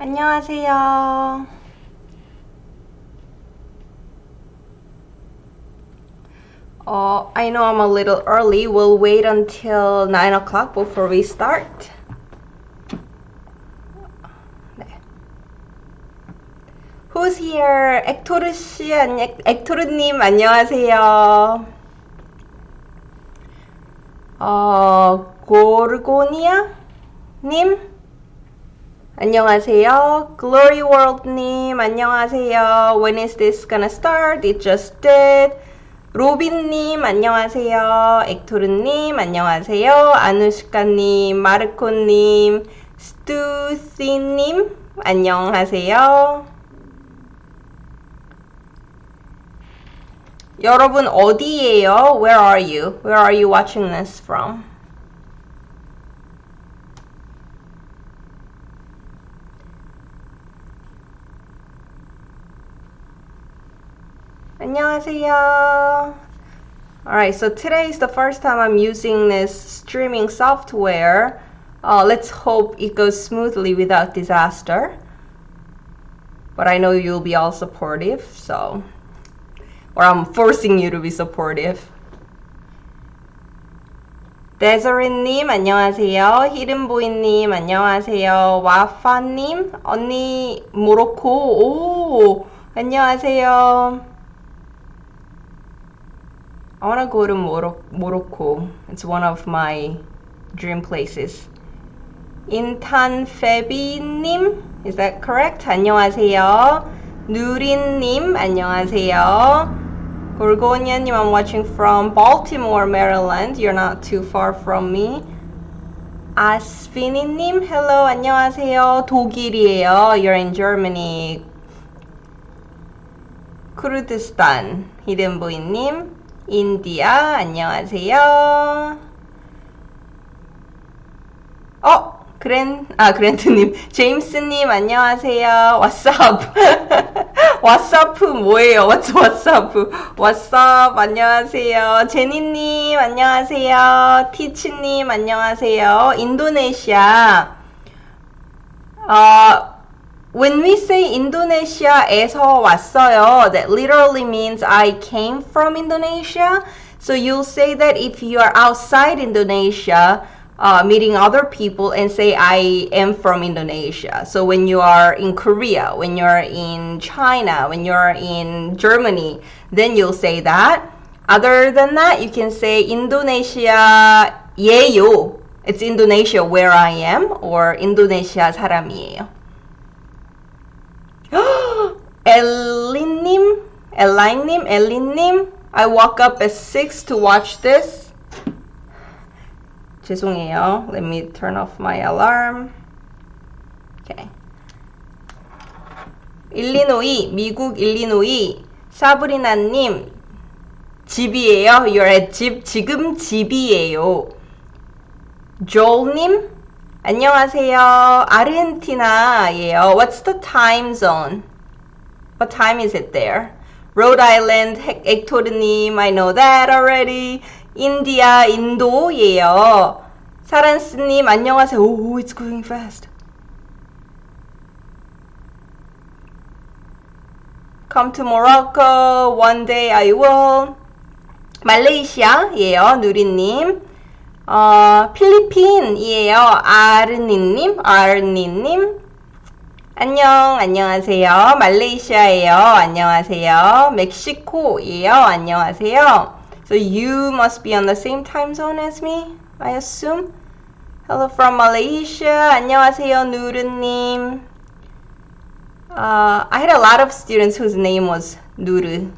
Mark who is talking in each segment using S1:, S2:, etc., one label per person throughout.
S1: 안녕하세요. I know I'm a little early. We'll wait until 9 o'clock before we start. 네. Who's here? 엑토르 씨, 엑토르님 안녕하세요. 고르고니아 님 안녕하세요. Glory World 님 안녕하세요. When is this gonna start? It just did. 로빈 님 안녕하세요. 엑토르 님 안녕하세요. 아누시카 님, 마르코 님, 스투시 님 안녕하세요. 여러분 어디예요? Where are you? Where are you watching this from? 안녕하세요. Alright, so today is the first time I'm using this streaming software. Let's hope it goes smoothly without disaster. But I know you'll be all supportive, so... or I'm forcing you to be supportive. 데저린님 안녕하세요. 히든보이님 안녕하세요. 와파님 언니 모로코 오 안녕하세요. I want to go to Morocco. It's one of my dream places. 인탄페비님, is that correct? 안녕하세요. 누린님, 안녕하세요. 골고니아님, I'm watching from Baltimore, Maryland. You're not too far from me. 아스피니님, hello, 안녕하세요. 독일이에요. You're in Germany. 쿠르디스탄, 히든보이님. 인디아 안녕하세요. 그랜트님, 제임스님 안녕하세요. 왓츠업? 왓츠업 뭐예요? 왓츠업? 왓츠업 안녕하세요. 제니님 안녕하세요. 티치님 안녕하세요. 인도네시아. When we say 인도네시아에서 왔어요, that literally means I came from Indonesia. So you'll say that if you are outside Indonesia, meeting other people and say I am from Indonesia. So when you are in Korea, when you're in China, when you're in Germany, then you'll say that. Other than that, you can say 인도네시아예요. It's Indonesia where I am, or 인도네시아 사람이에요. 엘린님, I woke up at 6 to watch this. 죄송해요. Let me turn off my alarm. Okay. 일리노이, 미국 일리노이, 사브리나님, 집이에요. You're at 집, 지금 집이에요. 조울님, 안녕하세요. 아르헨티나예요. What's the time zone? What time is it there? Rhode Island, 엑토르님, I know that already. 인디아, 인도예요. 사란스님, 안녕하세요. Oh, it's going fast. Come to Morocco. One day I will. 말레이시아예요. 누리님. 필리핀이에요. 아르니님. 안녕하세요. 말레이시아예요. 안녕하세요. 멕시코예요. 안녕하세요. So you must be on the same time zone as me, I assume. Hello from Malaysia. 안녕하세요, 누르님. I had a lot of students whose name was 누르.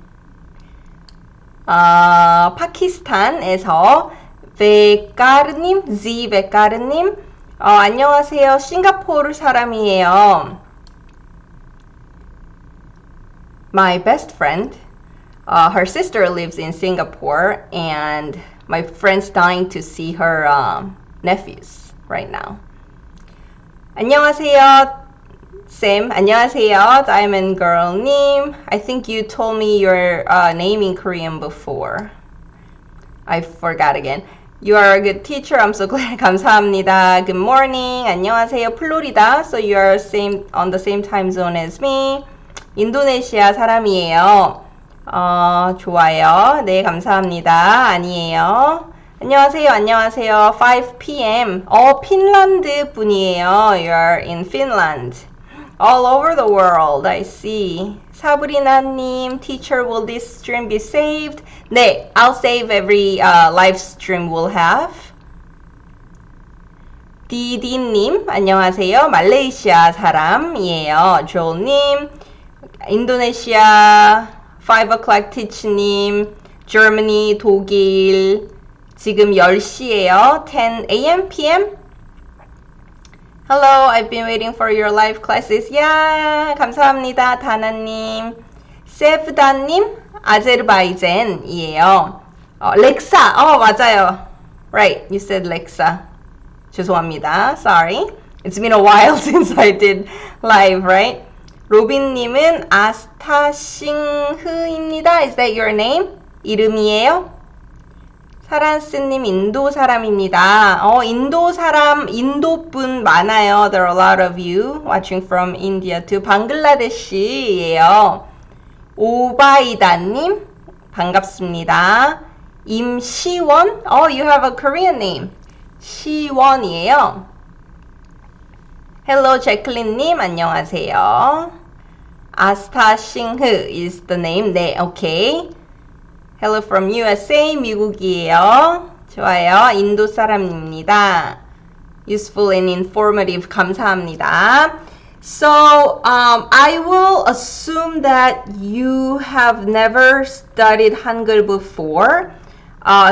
S1: 파키스탄에서 베카르님, 베카르님. 안녕하세요. 싱가포르 사람이에요. My best friend, her sister lives in Singapore, and my friend's dying to see her nephews right now. 안녕하세요, Sam. 안녕하세요, Diamond Girl님. I think you told me your name in Korean before. I forgot again. You are a good teacher. I'm so glad. 감사합니다. Good morning. 안녕하세요. 플로리다. So you are on the same time zone as me. 인도네시아 사람이에요. 좋아요. 네, 감사합니다. 아니에요. 안녕하세요. 안녕하세요. 5 p.m. 핀란드 분이에요. You're in Finland. All over the world. I see. 사브리나님, teacher, will this stream be saved? 네, I'll save every live stream we'll have. 디디님, 안녕하세요. 말레이시아 사람이에요. 조님, 인도네시아 5 o'clock teach님, Germany, 독일, 지금 10시예요. 10 a.m. p.m. Hello, I've been waiting for your live classes. Yeah, 감사합니다. 다나님. 세브다님, 아제르바이잔이에요. 렉사, 맞아요. Right, you said 렉사. 죄송합니다. Sorry. It's been a while since I did live, right? 로빈님은 아스타싱흐입니다. Is that your name? 이름이에요? 사란스님 인도 사람입니다. 인도 분 많아요. There are a lot of you watching from India to 방글라데시예요. 오바이다님 반갑습니다. 임시원, you have a Korean name. 시원이에요. Hello, 제클린님 안녕하세요. 아스타싱흐 is the name. 네, okay. Hello from USA, 미국이에요. 좋아요. 인도 사람입니다. Useful and informative. 감사합니다. So, I will assume that you have never studied Hangul before.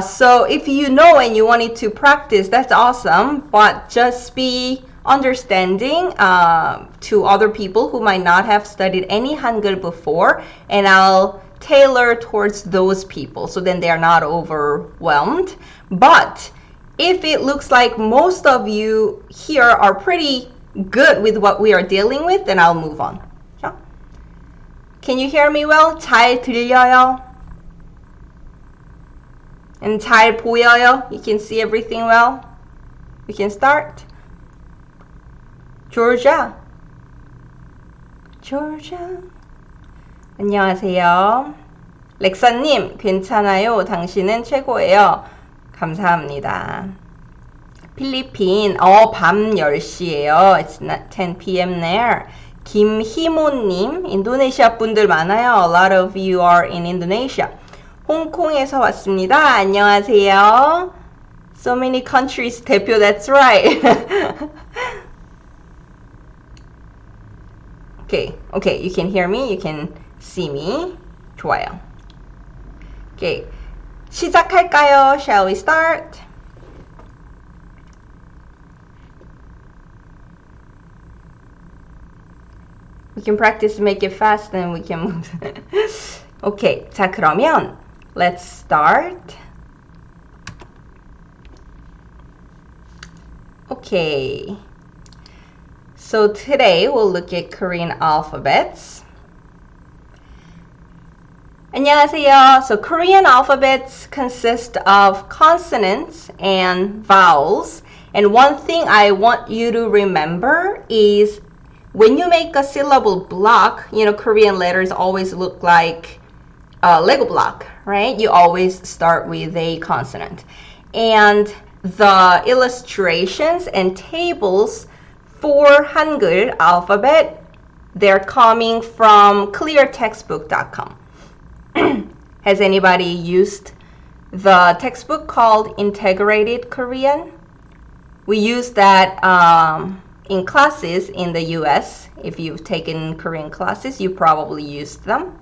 S1: So, if you know and you wanted to practice, that's awesome. But just be understanding to other people who might not have studied any Hangul before. And I'll tailor towards those people so then they are not overwhelmed. But if it looks like most of you here are pretty good with what we are dealing with, then I'll move on. Can you hear me well? 잘 들려요? And 잘 보여요? You can see everything well? We can start. Georgia. 안녕하세요. 렉사님, 괜찮아요. 당신은 최고예요. 감사합니다. 필리핀, 밤 10시예요. It's not 10 p.m. there. 김희모님, 인도네시아 분들 많아요. A lot of you are in Indonesia. 홍콩에서 왔습니다. 안녕하세요. So many countries 대표, that's right. Okay, you can hear me, you can see me. 좋아요. Okay, 시작할까요? Shall we start? We can practice to make it fast and we can move. Okay, 자 그러면 let's start. Okay. So today we'll look at Korean alphabets. 안녕하세요. So Korean alphabets consist of consonants and vowels. And one thing I want you to remember is when you make a syllable block, Korean letters always look like a Lego block, right? You always start with a consonant. And the illustrations and tables for Hangul alphabet, they're coming from cleartextbook.com. Has anybody used the textbook called Integrated Korean? We use that in classes in the US. If you've taken Korean classes, you probably used them.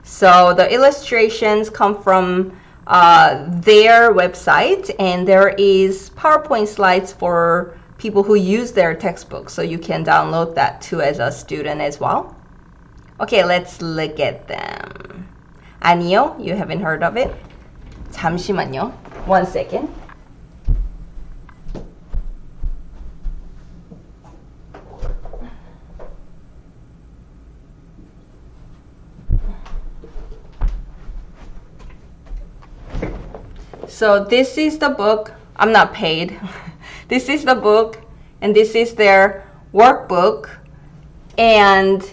S1: So the illustrations come from their website, and there is PowerPoint slides for people who use their textbook, so you can download that too as a student as well. Okay, let's look at them. 아니요, you haven't heard of it. 잠시만요. 1 second. so this is the book. I'm not paid. This is the book, and this is their workbook, and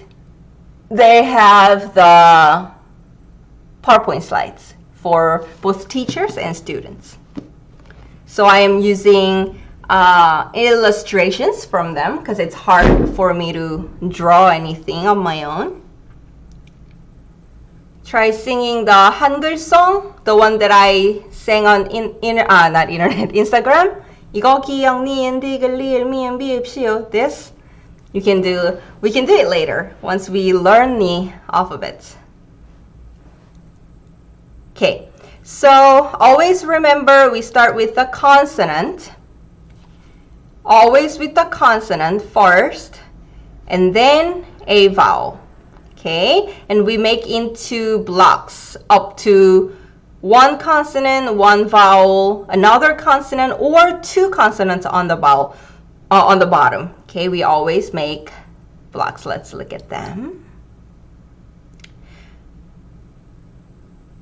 S1: they have the PowerPoint slides for both teachers and students. So I am using illustrations from them because it's hard for me to draw anything on my own. Try singing the Hangeul song, the one that I sang on not internet, Instagram. 이거 기억 니은 디귿 리을 미음 비읍 시오. This we can do it later once we learn the alphabets. Okay, so always remember we start with the consonant. Always with the consonant first, and then a vowel. Okay, and we make into blocks up to one consonant, one vowel, another consonant, or two consonants on the vowel on the bottom. Okay, we always make blocks. Let's look at them.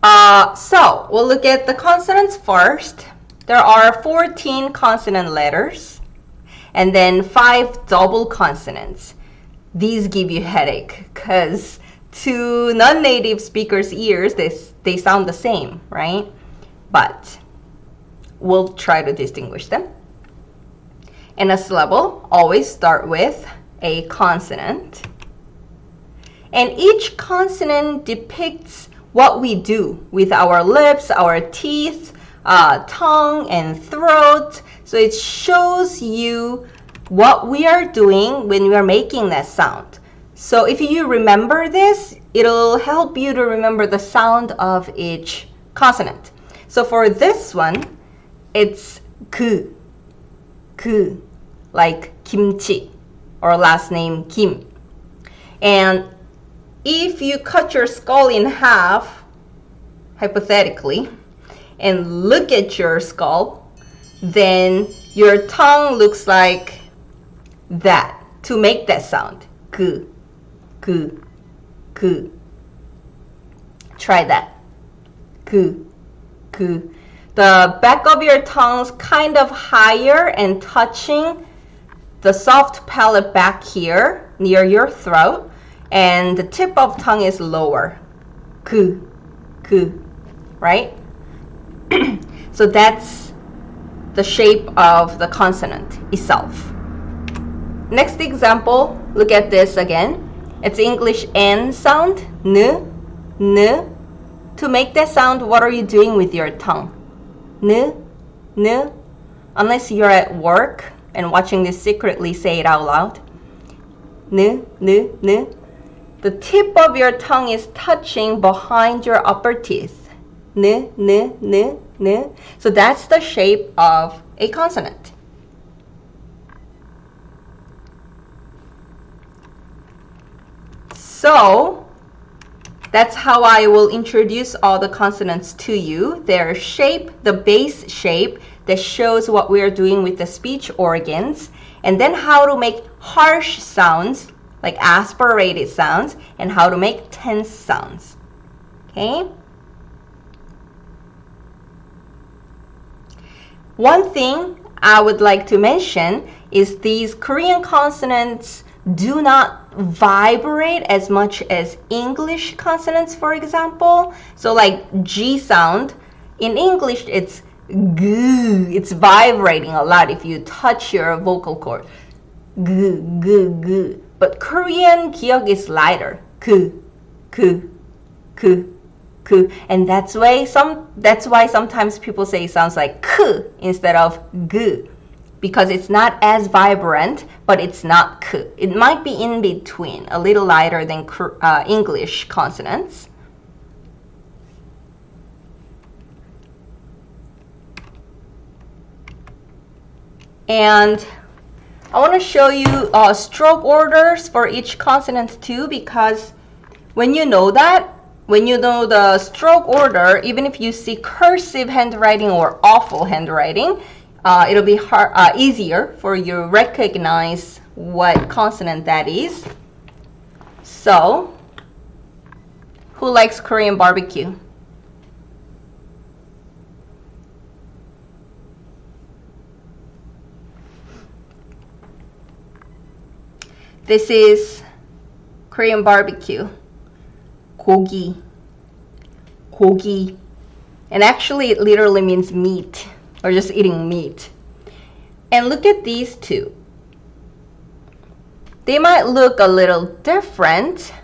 S1: So we'll look at the consonants first. There are 14 consonant letters and then 5 double consonants. These give you headache because to non-native speakers' ears, they sound the same, right? But we'll try to distinguish them. In a syllable, always start with a consonant. And each consonant depicts what we do with our lips, our teeth, tongue, and throat. So it shows you what we are doing when we are making that sound. So if you remember this, it'll help you to remember the sound of each consonant. So for this one, it's 그, like kimchi, or last name Kim. And if you cut your skull in half, hypothetically, and look at your skull, then your tongue looks like that to make that sound. 그. Try that. 그. The back of your tongue's kind of higher and touching the soft palate back here near your throat, and the tip of tongue is lower. 그. Right? So that's the shape of the consonant itself. Next example, look at this again. It's English N sound, n. To make that sound, what are you doing with your tongue? N. Unless you're at work and watching this secretly, say it out loud. N. The tip of your tongue is touching behind your upper teeth. N. So that's the shape of a consonant. So that's how I will introduce all the consonants to you. Their shape, the base shape that shows what we are doing with the speech organs, and then how to make harsh sounds, like aspirated sounds, and how to make tense sounds. Okay? One thing I would like to mention is these Korean consonants do not vibrate as much as English consonants, for example. So like G sound, in English it's g, it's vibrating a lot if you touch your vocal cord. G. But Korean 기억 is lighter. K. And that's why sometimes people say it sounds like k instead of g, because it's not as vibrant, but it's not k. It might be in between, a little lighter than English consonants. And I want to show you stroke orders for each consonant too, because when you know that, when you know the stroke order, even if you see cursive handwriting or awful handwriting, it'll be easier for you to recognize what consonant that is. So, who likes Korean barbecue? This is Korean barbecue. 고기. 고기. And actually it literally means meat, or just eating meat. And look at these two. They might look a little different,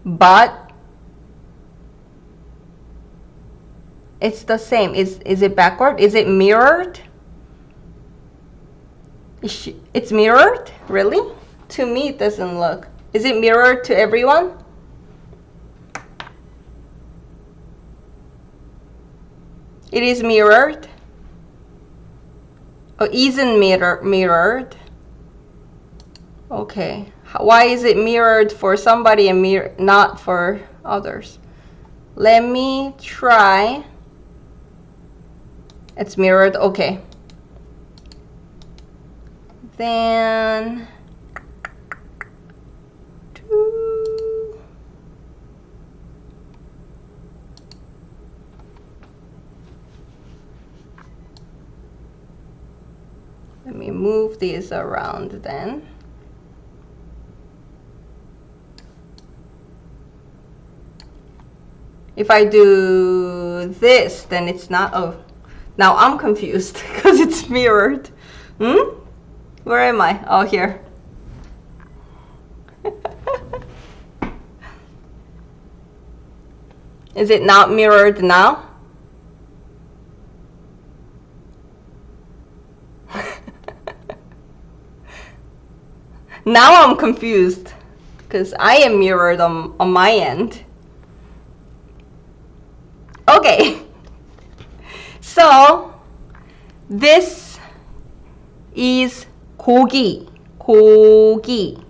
S1: but it's the same. Is it backward? Is it mirrored? It's mirrored? Really? To me it doesn't look. Is it mirrored to everyone? It is mirrored. Oh, isn't mirrored. Okay. Why is it mirrored for somebody and not for others? Let me try. It's mirrored. Okay. Then let me move these around then. If I do this, then it's not. Oh, now I'm confused because it's mirrored. Where am I? Oh, here. Is it not mirrored now? Now I'm confused because I am mirrored on my end. Okay, so this is 고기, 고기.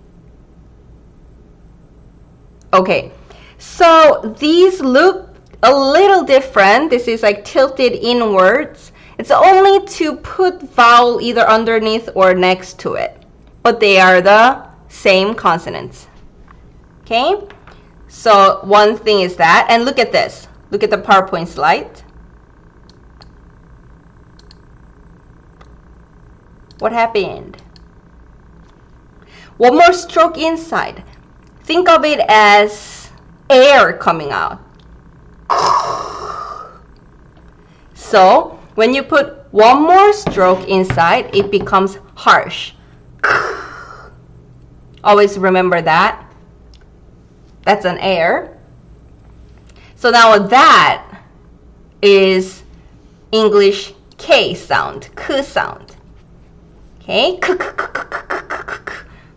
S1: Okay, so these look a little different. This is like tilted inwards. It's only to put vowel either underneath or next to it, but they are the same consonants. Okay, so one thing is that, and look at this. Look at the PowerPoint slide. What happened? One more stroke inside. Think of it as air coming out. So when you put one more stroke inside, it becomes harsh. Always remember that. That's an air. So now that is English K sound, K sound. Okay,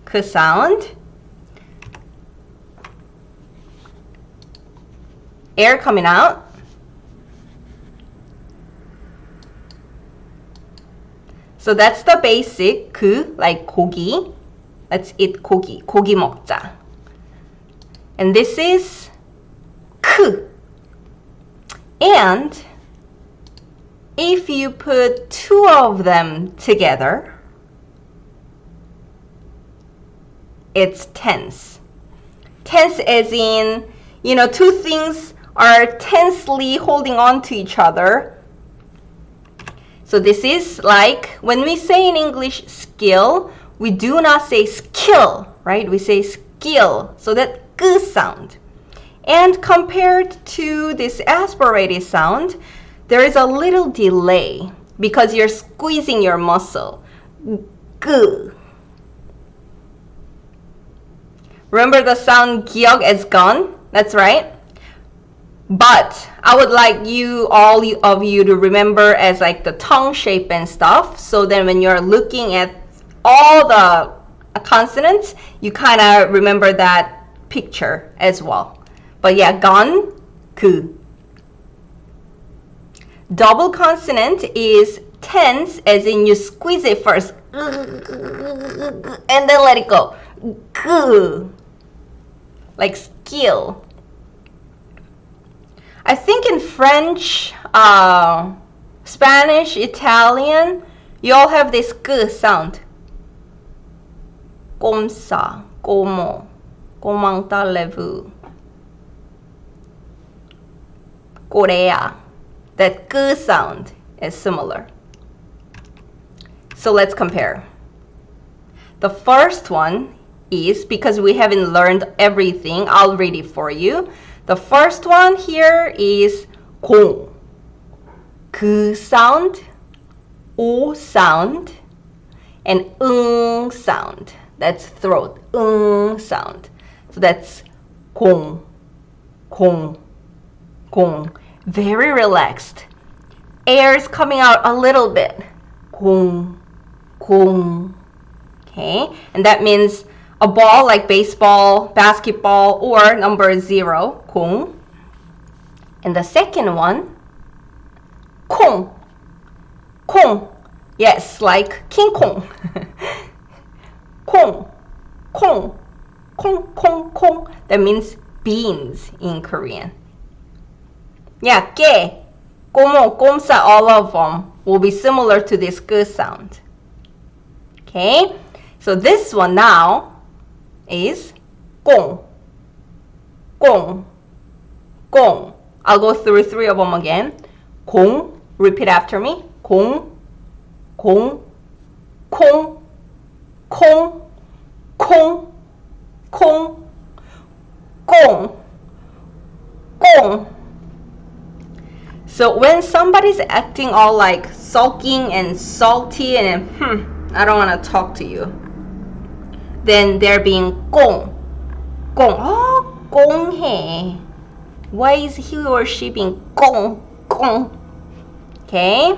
S1: K sound. Air coming out. So that's the basic 그, like 고기. Let's eat 고기. 고기 먹자. And this is 크. And if you put two of them together, it's tense. Tense as in, you know, two things are tensely holding on to each other. So this is like, when we say in English skill, we do not say skill, right? We say skill. So that g sound. And compared to this aspirated sound, there is a little delay because you're squeezing your muscle. G. Remember the sound 기억 as gone? That's right. But I would like all of you to remember as like the tongue shape and stuff. So then when you're looking at all the consonants, you kind of remember that picture as well. But yeah, gone, 그. Double consonant is tense, as in you squeeze it first, and then let it go. 그. Like skill. I think in French, Spanish, Italian, you all have this g sound. Comme ça, como, comment allez-vous? Korea. That g sound is similar. So let's compare. The first one is, because we haven't learned everything, I'll read it for you. The first one here is 공, 그 sound, 오 sound, and sound. That's throat, sound. So that's 공, 공, 공. Very relaxed. Air is coming out a little bit. 공, 공. Okay, and that means a ball like baseball, basketball, or number 0, 공. And the second one, 콩, 콩. Yes, like King Kong. 콩, 콩, 콩, 콩, 콩. That means beans in Korean. Yeah, 깨, 꼬모, 꼼사, all of them will be similar to this 그 sound. Okay, so this one now is 꽁, 꽁, 꽁. I'll go through 3 of them again. 공, repeat after me. 공, 공, 콩, 콩, 콩, 콩, 꽁, 꽁. So when somebody's acting all like sulking and salty and I don't want to talk to you, then they're being 꽁, 꽁. Oh, 꽁해. Why is he or she being 꽁, 꽁? Okay.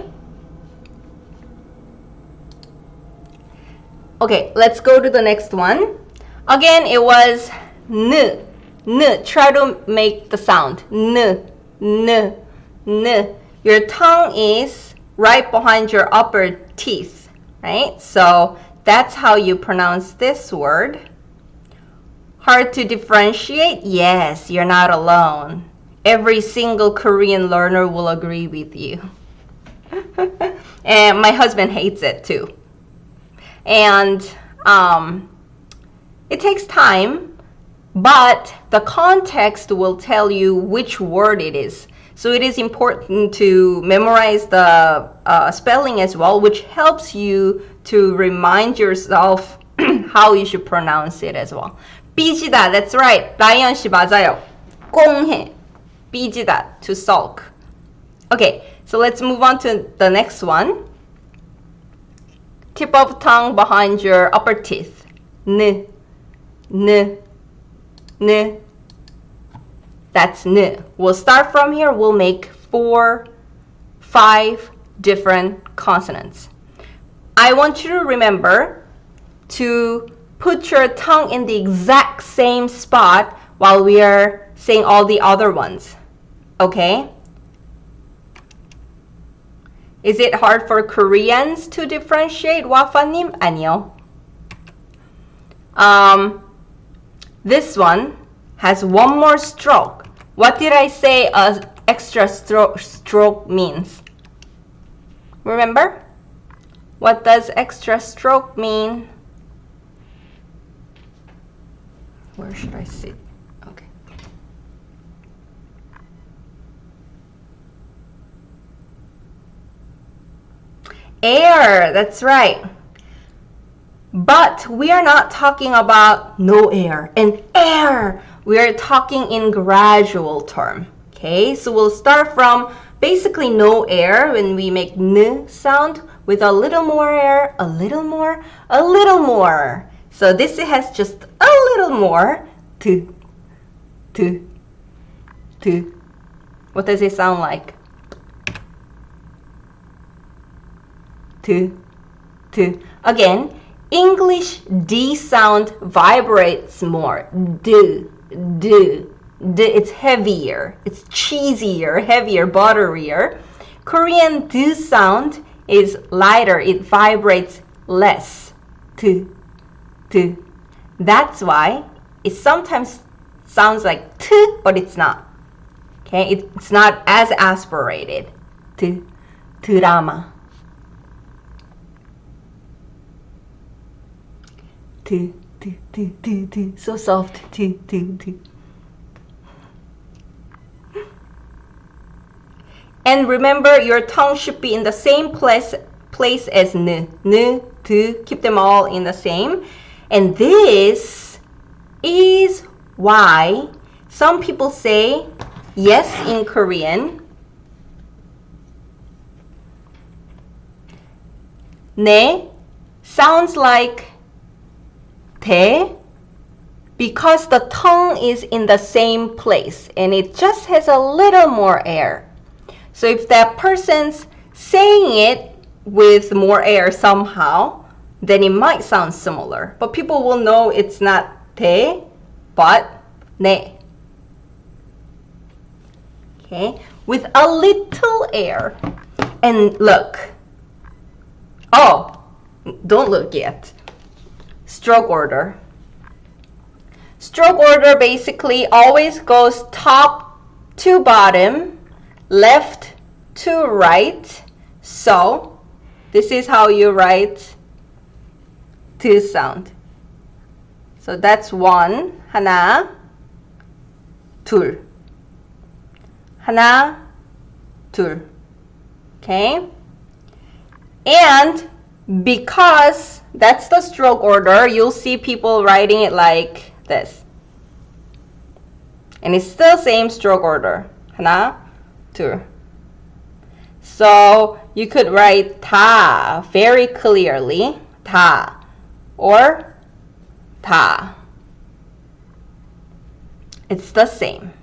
S1: Okay, let's go to the next one. Again, it was n, n. Try to make the sound n, n, n. Your tongue is right behind your upper teeth, right? So that's how you pronounce this word. Hard to differentiate? Yes, you're not alone. Every single Korean learner will agree with you. And my husband hates it too. And it takes time, but the context will tell you which word it is. So it is important to memorize the spelling as well, which helps you to remind yourself how you should pronounce it as well. 삐지다, that's right. 라이언 씨 맞아요. 꽁해. 삐지다, to sulk. Okay, so let's move on to the next one. Tip of tongue behind your upper teeth. N, n, n. That's n. We'll start from here. We'll make 4, 5 different consonants. I want you to remember to put your tongue in the exact same spot while we are saying all the other ones. Okay? Is it hard for Koreans to differentiate? 와파님? 아니요. This one has one more stroke. What did I say extra stroke means? Remember? What does extra stroke mean? Where should I sit? Okay. Air, that's right. But we are not talking about no air and air. We are talking in gradual term. Okay, so we'll start from basically no air when we make n sound with a little more air, a little more, a little more. So this has just a little more. To. What does it sound like? To. Again, English D sound vibrates more. D. It's heavier. It's cheesier, heavier, butterier. Korean D sound is lighter. It vibrates less. To. That's why it sometimes sounds like T, but it's not. Okay, it's not as aspirated. Drama. So soft. And remember, your tongue should be in the same place as n, t. Keep them all in the same. And this is why some people say yes in Korean. 네 sounds like 대 because the tongue is in the same place and it just has a little more air. So if that person's saying it with more air somehow, then it might sound similar. But people will know it's not 대, but 네. Okay, with a little air. And look. Oh, don't look yet. Stroke order. Stroke order basically always goes top to bottom, left to right. So this is how you write 드 sound. So that's one. 하나, 둘. 하나, 둘. Okay? And because that's the stroke order, you'll see people writing it like this. And it's still same stroke order. 하나, 둘. So you could write 다 very clearly. 다. Or 다. It's the same.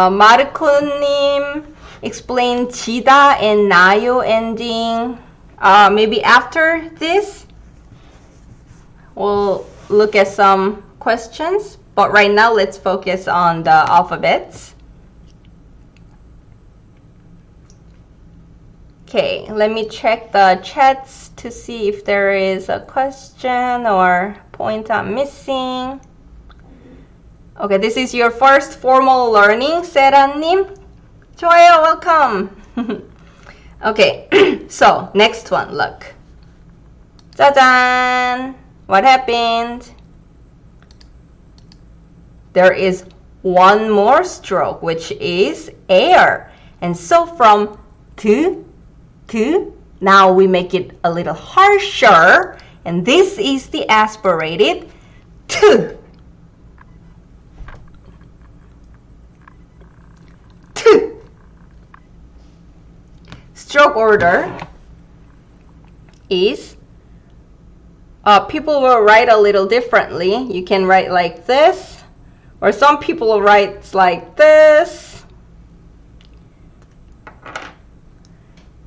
S1: 마르코님 explain 지다 and 나요 ending. Maybe after this, we'll look at some questions. But right now, let's focus on the alphabets. Okay, let me check the chats to see if there is a question or point I'm missing. Okay, this is your first formal learning, 세라님. 좋아요, welcome. Okay, so next one, look. 짜잔! What happened? There is one more stroke, which is air. And so from to, now we make it a little harsher. And this is the aspirated to. Stroke order is, people will write a little differently. You can write like this, or some people will write like this.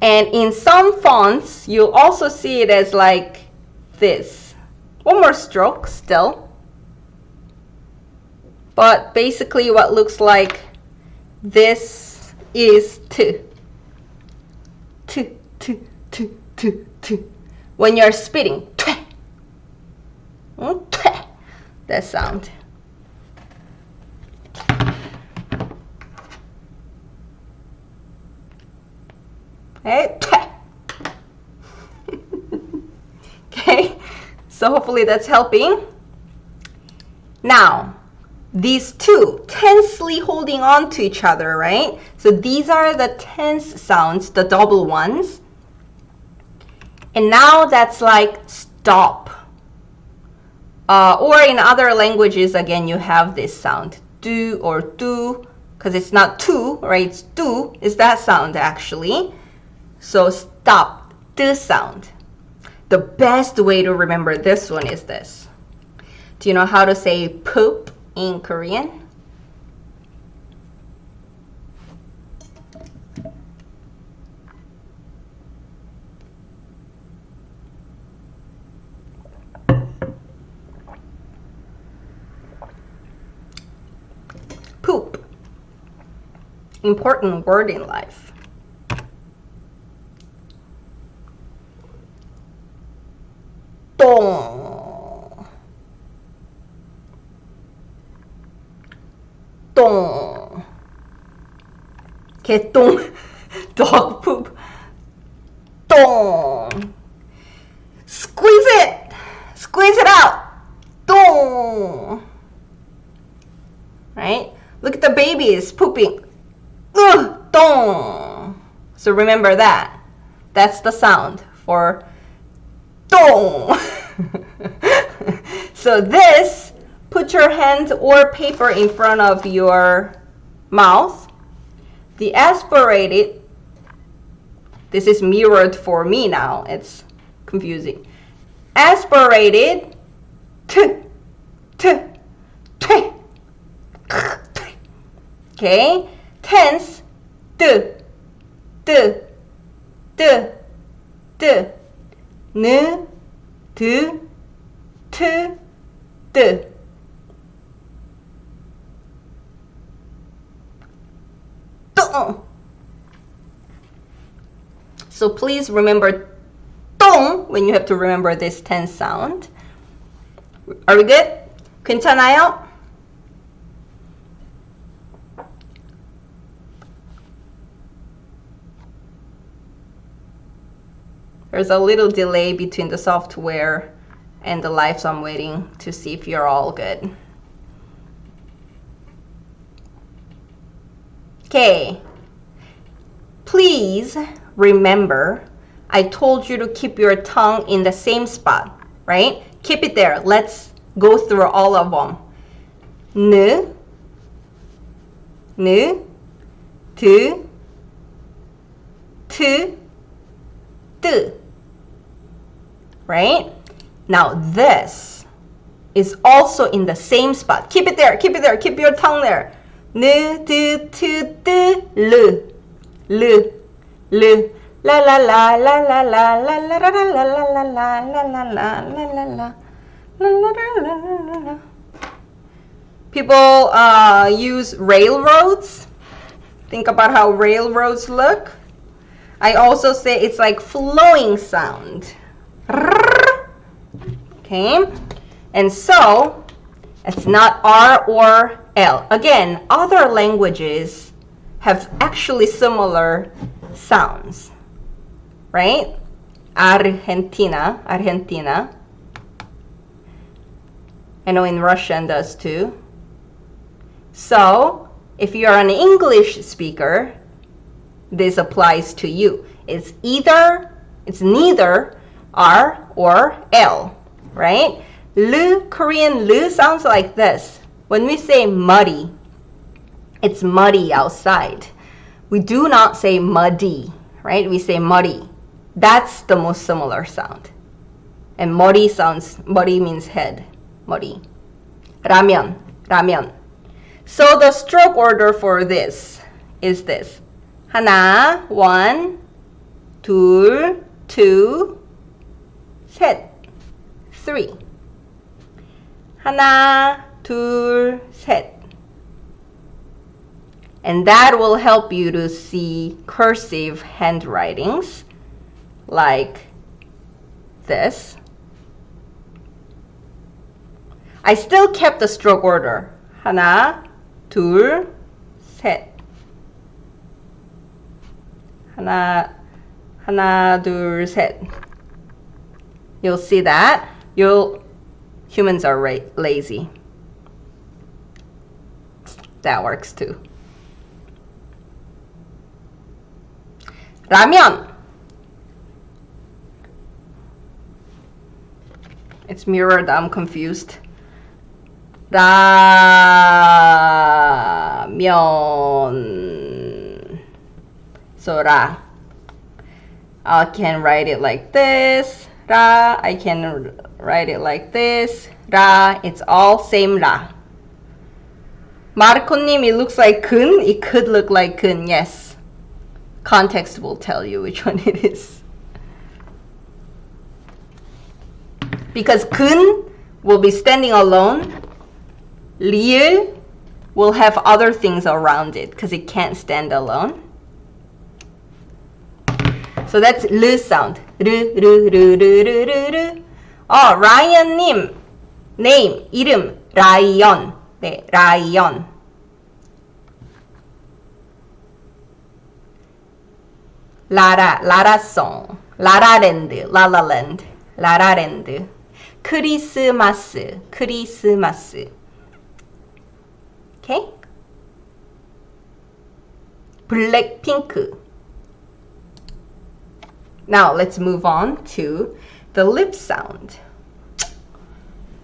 S1: And in some fonts, you'll also see it as like this. One more stroke still. But basically what looks like this is to. When you're spitting, that sound. Okay, so hopefully that's helping. Now, these two tensely holding on to each other, right? So these are the tense sounds, the double ones. And now that's like stop. Or in other languages, again, you have this sound, do or do, because it's not to, right? It's do is that sound actually. So stop, the sound. The best way to remember this one is this. Do you know how to say poop in Korean? Poop. Important word in life. 똥. 똥. 개똥. Dog poop. 똥. Squeeze it. Squeeze it out. 똥. Right? Look at the babies pooping. dong. So remember that. That's the sound for dong. So this, put your hand or paper in front of your mouth. The aspirated, this is mirrored for me now. It's confusing. Aspirated, t, t, t. Okay. Tense, d, d, d, d. N, d, t, d. So please remember 똥 when you have to remember this tense sound. Are we good? 괜찮아요? There's a little delay between the software and the live, so I'm waiting to see if you're all good. Okay. Please remember, I told you to keep your tongue in the same spot, right? Keep it there. Let's go through all of them. N, N, T, T, T. Right? Now this is also in the same spot. Keep it there, keep it there, keep your tongue there. N, T, T, T, L, L, L. La la la la la la la la la la la la la la la la la. People use railroads. Think about how railroads look. I also say it's like flowing sound. Okay, and so it's not R or L. Again, other languages have actually similar sounds. Right? Argentina. I know in Russian does too. So, if you're an English speaker, this applies to you. It's neither R or L, right? L, Korean L sounds like this. When we say muddy, it's muddy outside. We do not say muddy, right? We say muddy. That's the most similar sound. And muddy means head. Muddy. Ramen. So the stroke order for this is this. 하나, 1, 둘, 2, 셋, 3. 하나, 둘, 셋. And that will help you to see cursive handwritings like this. I still kept the stroke order. 하나, 둘, 셋. 하나, 둘, 셋. You'll see that. Humans are lazy. That works too. 라면. It's mirrored. I'm confused. 라면. So ra. I can write it like this. Ra. I can write it like this. Ra. It's all same ra. Marco님, it looks like 근. It could look like 근. Yes. Context will tell you which one it is. Because 근 will be standing alone. 리을 will have other things around it because it can't stand alone. So that's 르 sound. 르. 라이언님. name, 이름, 라이언. 네, 라이언. 라라송. 라라랜드, 라라랜드. 라라랜드. 크리스마스. Okay? 블랙핑크. Now let's move on to the lip sound.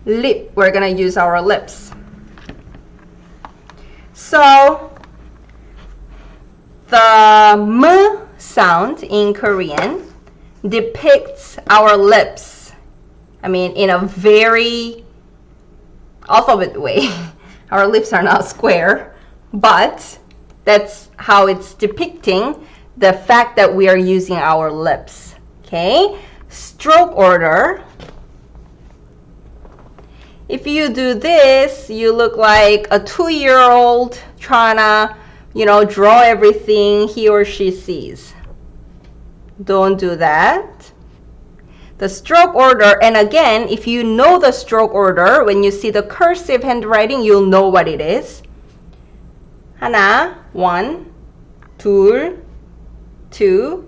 S1: Lip, we're gonna use our lips. So the M sound in Korean depicts our lips. I mean, in a very alphabet way. Our lips are not square, but that's how it's depicting the fact that we are using our lips. Okay? Stroke order. If you do this, you look like a 2-year-old trying to, draw everything he or she sees. Don't do that. The stroke order, and again, if you know the stroke order, when you see the cursive handwriting, you'll know what it is. 하나, 1, 둘, 2,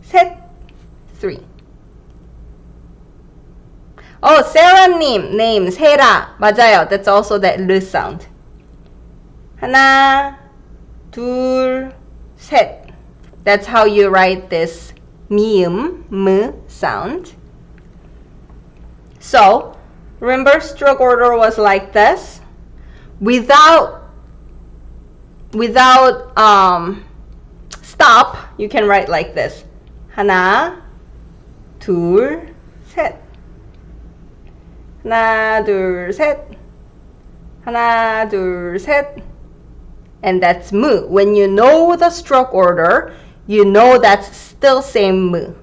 S1: 셋, 3. Oh, 세라님, name, 세라. 맞아요. That's also that L sound. 하나, 둘, 셋. That's how you write this 미음, M sound. So, remember stroke order was like this. Without stop, you can write like this. 하나, 둘, 셋. 하나, 둘, 셋. 하나, 둘, 셋. And that's M. When you know the stroke order, you know that's still same M.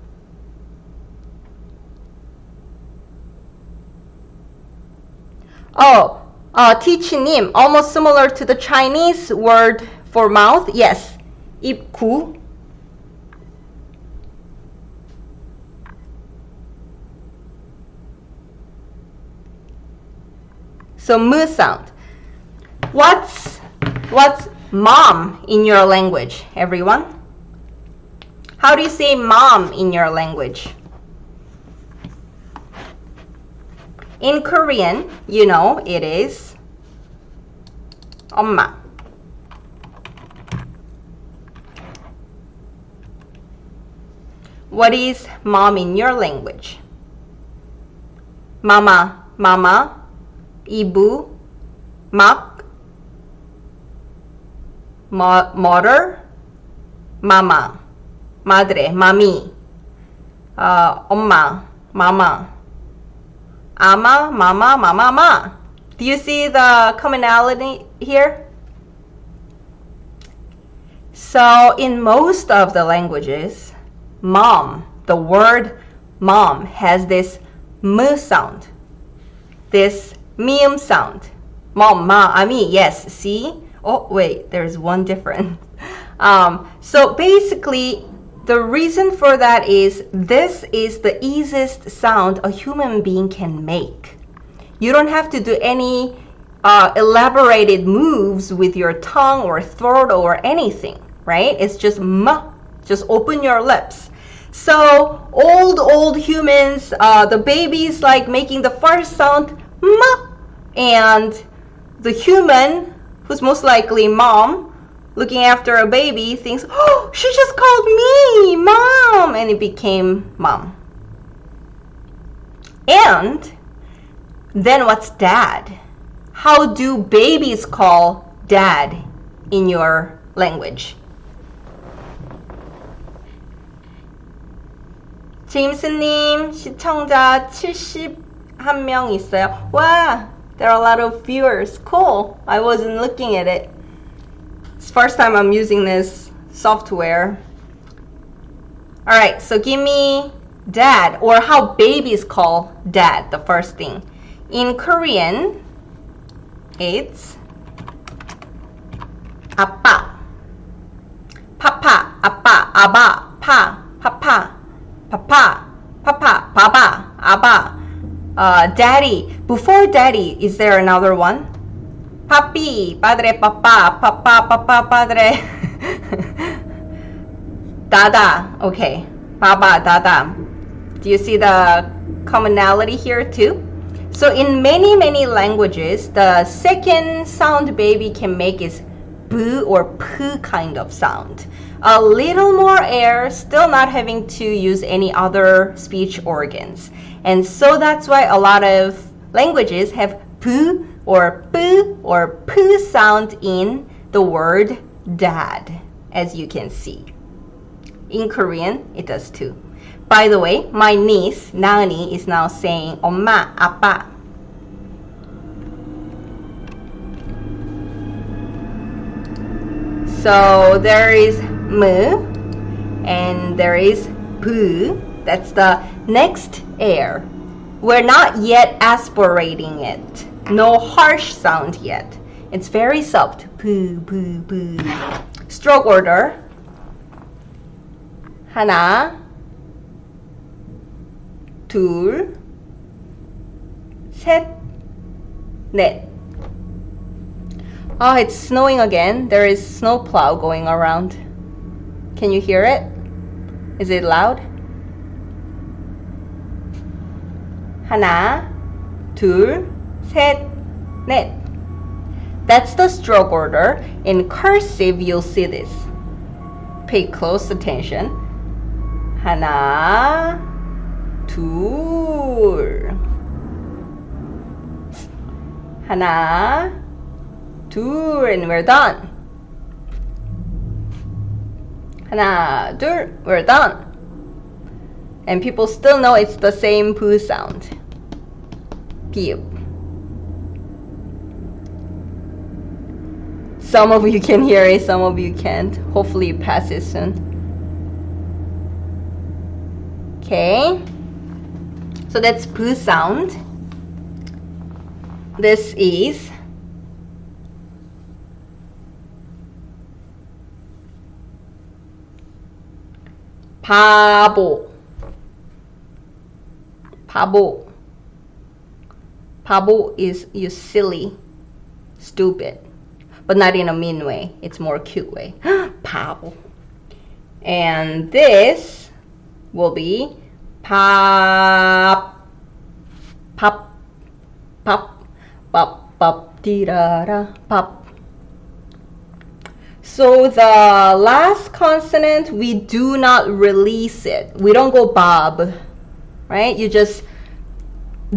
S1: Oh, 티치님, almost similar to the Chinese word for mouth. Yes, 입구. So M sound. What's mom in your language, everyone? How do you say mom in your language? In Korean, it is 엄마. What is mom in your language? Mama, mama, 이부, 막, mother, mama, madre, mami, 엄마, mama, ama, mama, mama, ma. Do you see the commonality here? So in most of the languages, mom, the word mom has this M sound, this mium sound. Mom, ma, ami, yes, see? Oh, wait, there's one difference. So basically, the reason for that is this is the easiest sound a human being can make. You don't have to do any elaborated moves with your tongue or throat or anything, right? It's just m. Just open your lips. So old humans, the babies like making the first sound m, and the human, who's most likely mom, looking after a baby, thinks, oh, she just called me mom, and it became mom. And then what's dad? How do babies call dad in your language? 제임스님, 시청자 71명 있어요. 와, there are a lot of viewers. Cool. I wasn't looking at it. It's the first time I'm using this software. All right, so give me dad, or how babies call dad, the first thing. In Korean, it's 아빠, 파파, 아빠, 아바, 파, 파파, papa, papa, baba, aba, daddy. Before daddy, is there another one? Papi, padre, papa, papa, papa, padre. Dada, okay. Baba, dada. Do you see the commonality here too? So in many languages, the second sound baby can make is b or p kind of sound. A little more air, still not having to use any other speech organs. And so that's why a lot of languages have p or p sound in the word dad, as you can see. In Korean, it does too. By the way, my niece, Naani, is now saying 엄마, 아빠. So there is m and there is p. That's the next air. We're not yet aspirating it. No harsh sound yet. It's very soft. P, p, p. Stroke order. 하나, 둘, 셋, 넷. Oh, it's snowing again. There is snow plow going around. Can you hear it? Is it loud? 하나, 둘, 셋, 넷. That's the stroke order. In cursive, you'll see this. Pay close attention. 하나, 둘. 하나, 둘, and we're done. 하나, 둘, we're done. And people still know it's the same poo sound. Peep. Some of you can hear it, some of you can't. Hopefully it passes soon. Okay. So that's poo sound. This is 바보. 바보. 바보 is you silly, stupid, but not in a mean way. It's more cute way. 바보. And this will be 밥. 밥. 밥. 밥. 밥. 디라라. 밥. So the last consonant, we do not release it. We don't go bob, right? You just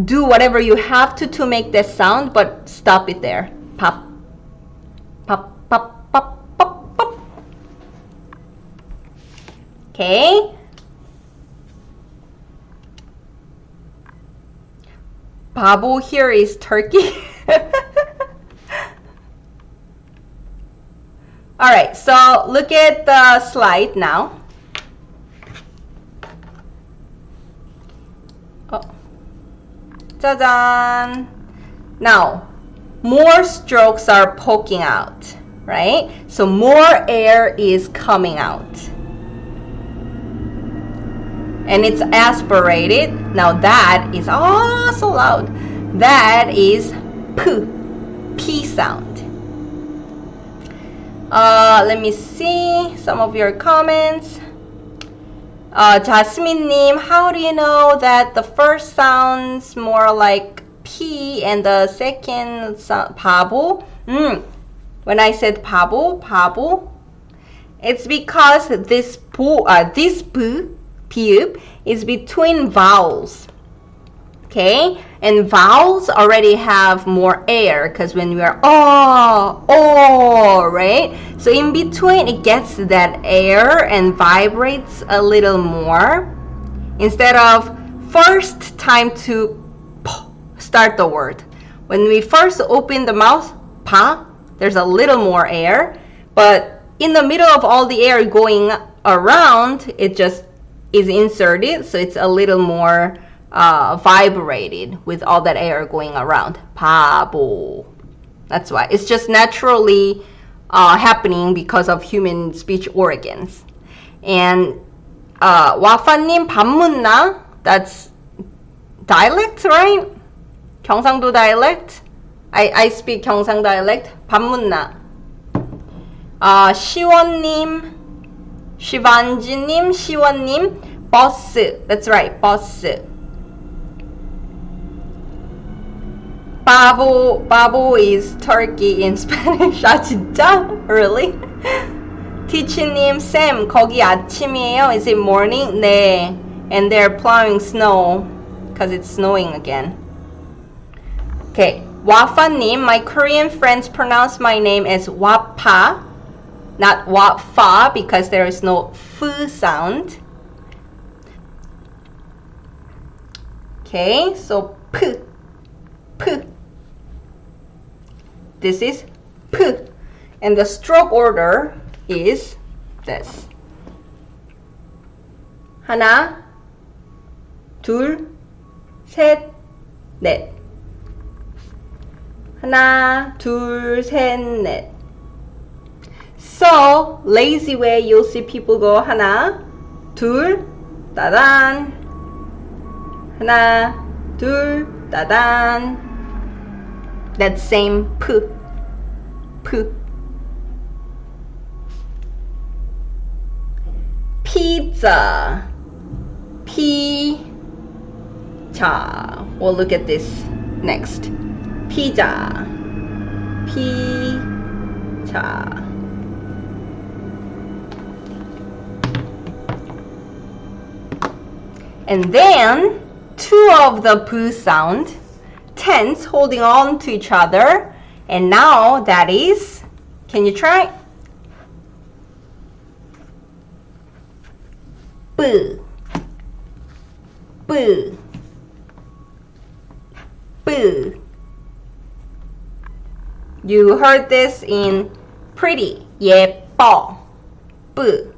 S1: do whatever you have to make that sound, but stop it there. Pop, pop, pop, pop, pop, pop. Okay. 바보 here is turkey. All right, so look at the slide now. Oh. 짜잔. Now, more strokes are poking out, right? So more air is coming out. And it's aspirated. Now that is, oh, so loud. That is P, P sound. Let me see some of your comments. Jasmine-nim, how do you know that the first sounds more like P and the second sound, 바보? When I said 바보, it's because this P is between vowels. Okay, and vowels already have more air because when we are oh, right? So in between it gets that air and vibrates a little more. Instead of first time to start the word. When we first open the mouth, pa, there's a little more air. But in the middle of all the air going around, it just is inserted. So it's a little more vibrated with all that air going around. 바보. That's why. It's just naturally happening because of human speech organs. And 와파님 밥 묻나? That's dialect, right? 경상도 dialect. I speak 경상 dialect. 밥 묻나? 시원님, 시반지님, 시원님, 버스. That's right, 버스. Pabo is turkey in Spanish. 아 진짜? Really? 티치님, 쌤, 거기 아침이에요? Is it morning? 네. And they're plowing snow because it's snowing again. Okay. Wafa님, my Korean friends pronounce my name as Wapa, not Wafa because there is no f sound. Okay, so p. This is p. And the stroke order is this. 하나, 둘, 셋, 넷. 하나, 둘, 셋, 넷. So, lazy way, you'll see people go 하나, 둘, 따단. 하나, 둘, 따단. That same p. Pizza. Pizza. We'll look at this next. Pizza. And then two of the p sound, tense, holding on to each other. And now that is, can you try? B. You heard this in pretty, 예뻐, B.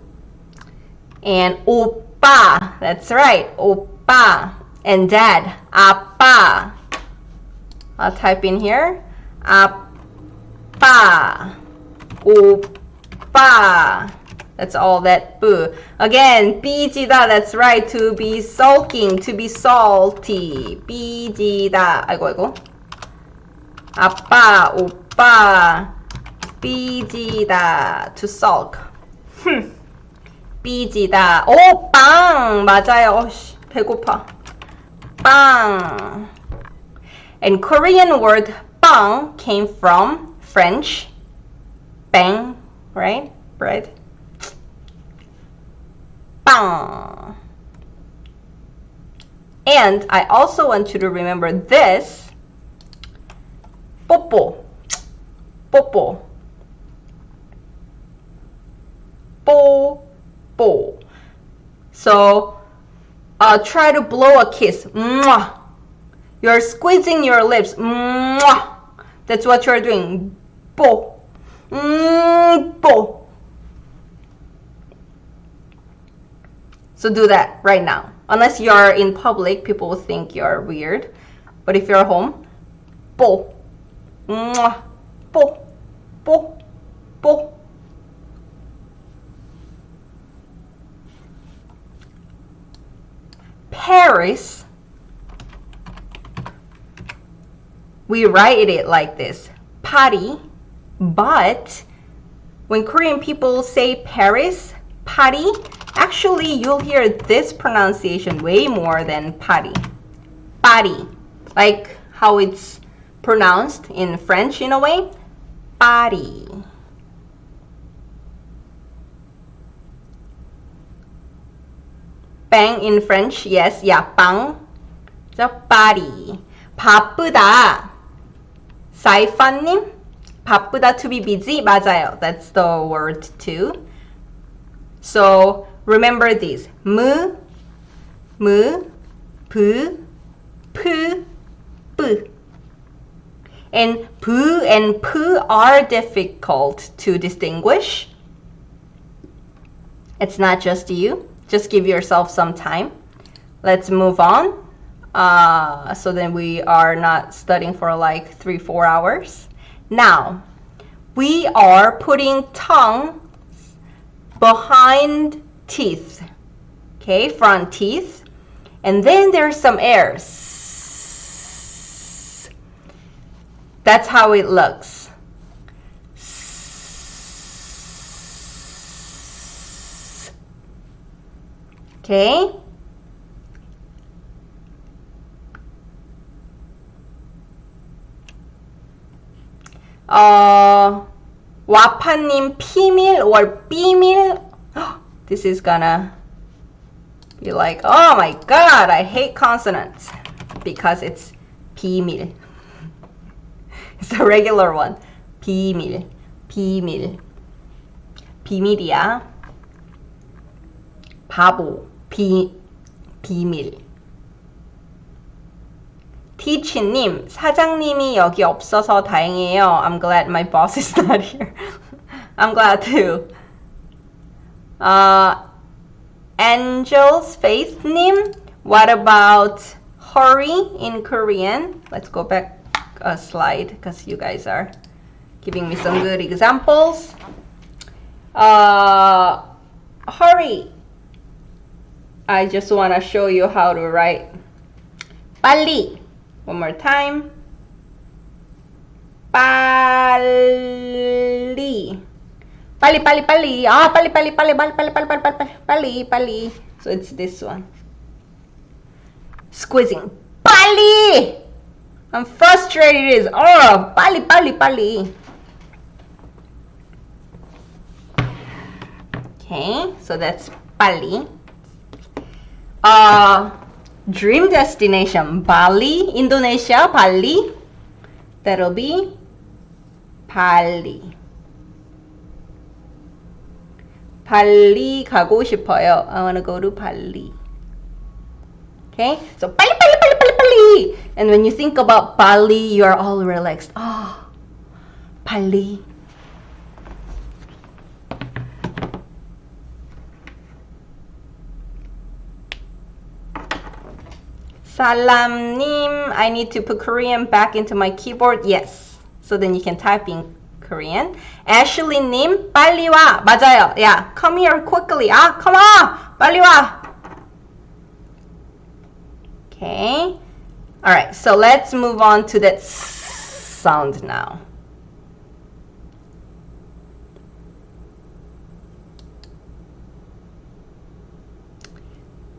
S1: And 오빠, that's right, 오빠. And dad, 아빠. I'll type in here, 아빠, 오빠. That's all that B. Again, 삐지다, that's right, to be sulking, to be salty. 삐지다, 아이고. 아빠, 오빠, 삐지다, to sulk. 삐지다. 오, 빵! 맞아요. 배고파. 빵. And Korean word 빵 came from French bang, right? Bread. 빵. And I also want you to remember this. 뽀뽀. 뽀뽀. 뽀뽀. So, try to blow a kiss. Mwah. You're squeezing your lips. Mwah. That's what you're doing. 뽀. 뽀. So do that right now. Unless you're in public, people will think you're weird. But if you're home, 뽀. Mwah. 뽀. 뽀. 뽀. Paris, we write it like this, 파리, but when Korean people say Paris, 파리, actually you'll hear this pronunciation way more than 파리, 파리, like how it's pronounced in French in a way, 파리. Bang in French, yes, yeah, 빵. 저 파리. 바쁘다. 사이파님, 바쁘다 to be busy, 맞아요. That's the word too. So remember these. 무, 부, 푸, 뿌. And 부 and 푸 are difficult to distinguish. It's not just you. Just give yourself some time. Let's move on. So then we are not studying for like 3-4 hours. Now, we are putting tongue behind teeth. Okay, front teeth. And then there's some air. That's how it looks. Okay. 와파님 피밀 or 비밀. This is gonna be like, oh my god, I hate consonants because it's 비밀. It's a regular one. 비밀, 비밀, 비밀이야. 바보, 비밀. 티치님, 사장님이 여기 없어서 다행이에요. I'm glad my boss is not here. I'm glad too. Angel's Faith님, what about hurry in Korean? Let's go back a slide because you guys are giving me some good examples. Hurry. I just want to show you how to write 빨리. One more time. 빨리. 빨리, 빨리, 빨리. 아, 빨리, 빨리, 빨리, 빨리, 빨리, 빨리, 빨리, 빨리, 빨리, 빨리. So it's this one. Squeezing. 빨리. I'm frustrated. Oh, 빨리, 빨리, 빨리. Okay, so that's 빨리. Dream destination, Bali, Indonesia, Bali. That'll be Bali. 발리 가고 싶어요. I want to go to Bali. Okay, so 빨리, 빨리, 빨리, 빨리, 빨리. And when you think about Bali, you are all relaxed. Oh, Bali. Salam님, I need to put Korean back into my keyboard. Yes. So then you can type in Korean. Ashley님, 빨리 와. 맞아요. Yeah, come here quickly. Ah, come on. 빨리 와. Okay. All right, so let's move on to that sound now.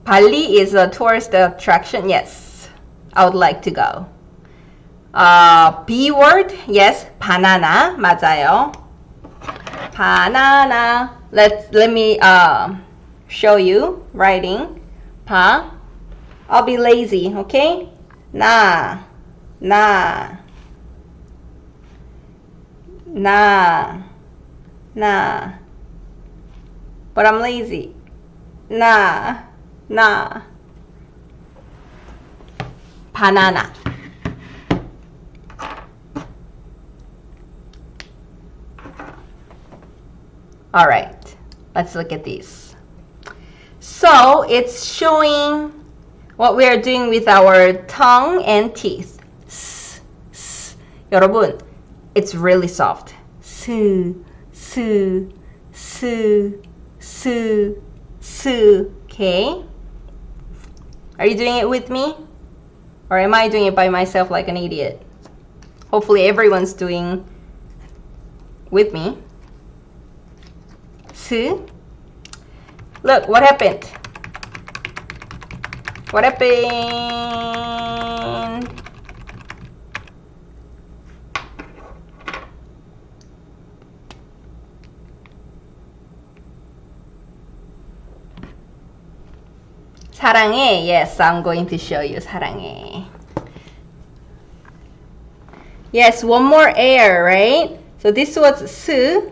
S1: Bali is a tourist attraction. Yes, I would like to go. B word, yes, banana, 맞아요. Banana. Let me show you writing. 바. I'll be lazy, okay? Na. But I'm lazy. Na. Banana. All right, let's look at these. So it's showing what we are doing with our tongue and teeth. 여러분, it's really soft. Okay? Are you doing it with me? Or am I doing it by myself like an idiot? Hopefully everyone's doing with me. Look, what happened? What happened? 사랑해. Yes, I'm going to show you 사랑해. Yes, one more air, right? So this was 스.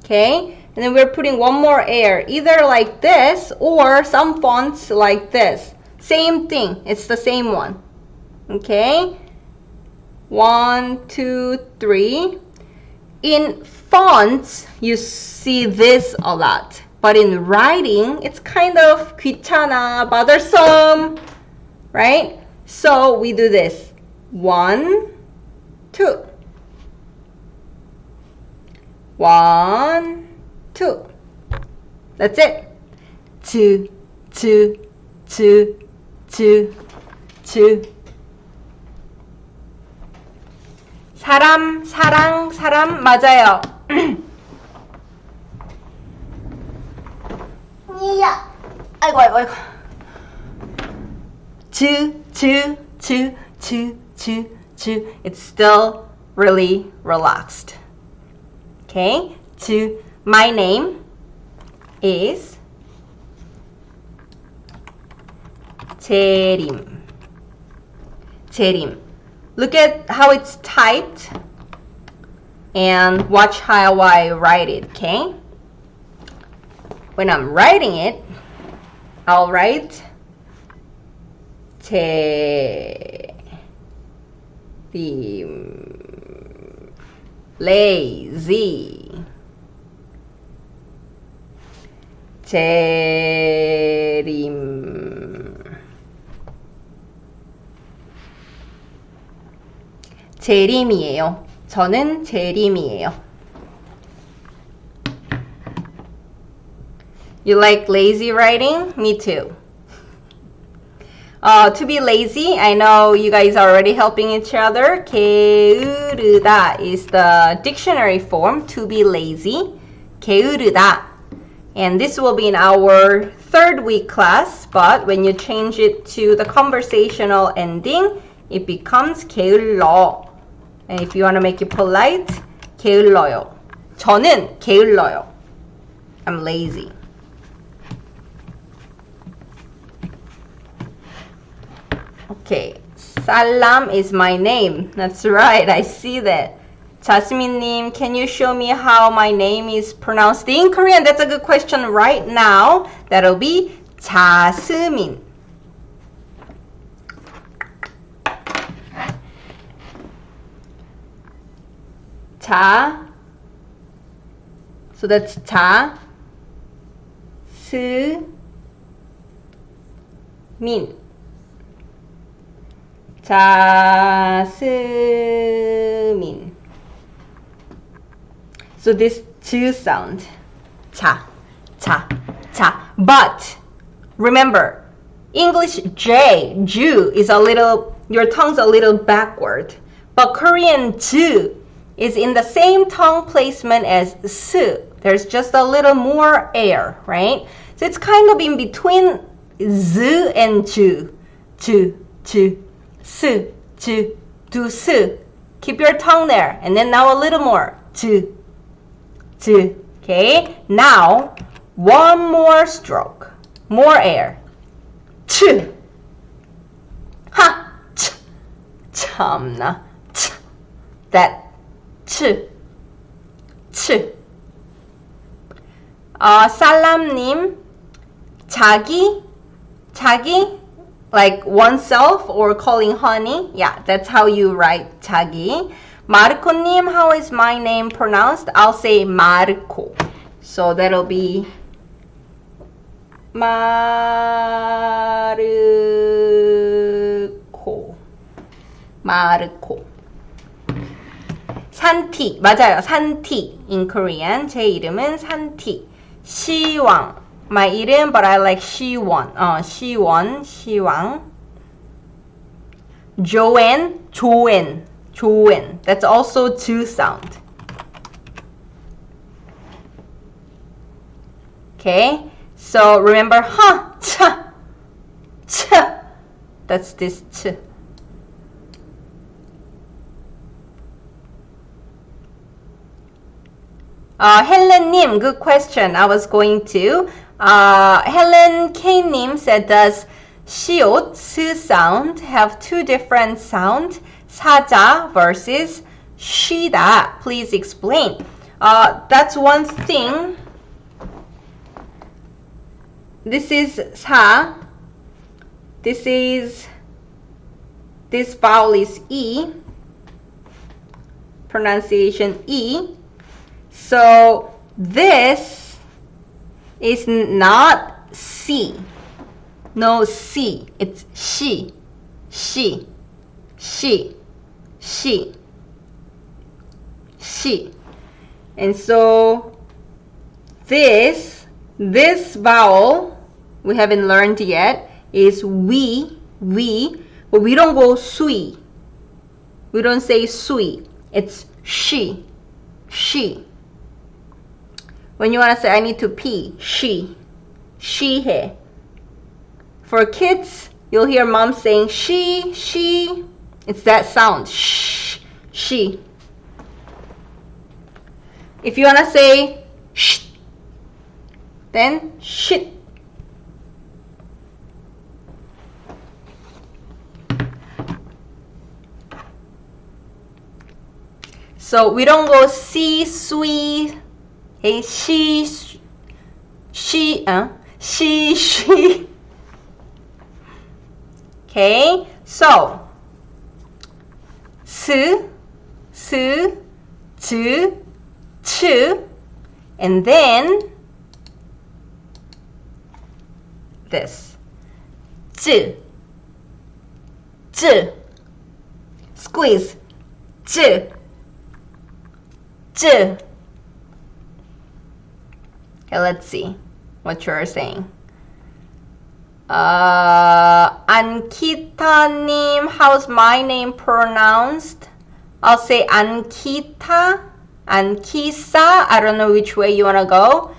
S1: Okay? And then we're putting one more air, either like this or some fonts like this. Same thing. It's the same one. Okay? 1, 2, 3. In fonts, you see this a lot. But in writing, it's kind of 귀찮아, bothersome, right? So we do this. 1, 2. 1, 2. That's it. 2. 사람 맞아요. 야. 아이고. 2. It's still really relaxed. Okay, to my name is 재림. 재림. Look at how it's typed and watch how I write it, okay? When I'm writing it, I'll write 재림. Lazy. 재림. 재림이에요. 저는 재림이에요. You like lazy writing? Me too. To be lazy, I know you guys are already helping each other. 게으르다 is the dictionary form, to be lazy. 게으르다. And this will be in our third week class, but when you change it to the conversational ending, it becomes 게을러. And if you want to make it polite, 게을러요. 저는 게을러요. I'm lazy. Okay, Salam is my name. That's right, I see that. Jasmine-님, can you show me how my name is pronounced in Korean? That's a good question right now. That'll be 자스민. 자, so that's 자, 스, 민. 자스민. So this two sound. 자, 자, 자. But remember, English J, Ju is a little, your tongue's a little backward. But Korean Ju is in the same tongue placement as S. There's just a little more air, right? So it's kind of in between Z and Ju. Ju, Ju. S, Ju, do, S. Keep your tongue there. And then now a little more. Ju, Ju. Okay? Now, one more stroke. More air. Ch. Ha. Ch. 참나. Ch. That. Ch. Ch. 살람님. 자기. 자기. Like oneself or calling honey. Yeah, that's how you write 자기. 마르코님, how is my name pronounced? I'll say 마르코. So that'll be 마르코. 마르코. 산티. 맞아요. 산티. In Korean. 제 이름은 산티. 시왕. My 이름, but I like 시원. 시원, 시왕. 조엔, 조엔, 조엔. That's also two sound. Okay, so remember, ha, cha, cha. That's this ch. Helen-님, good question. I was going to. Helen K-님 said, does 시옷, 스 sound have two different sound? 사자 versus 쉬다. Please explain. That's one thing. This is 사. This vowel is E. Pronunciation E. So this is not C. No C. It's she. She. She. She. She. And so this vowel we haven't learned yet is we, but we don't go sui. We don't say sui. It's she. She. When you want to say I need to pee, she hai. For kids, you'll hear mom saying she. It's that sound. Shh, she. If you want to say sh, then shit. So we don't go si, sui, hey, she, she. Okay, so s, ch, and then this, j, squeeze, j. Okay, let's see what you're saying. Ankita님, how's my name pronounced? I'll say Ankita, Ankisa. I don't know which way you want to go.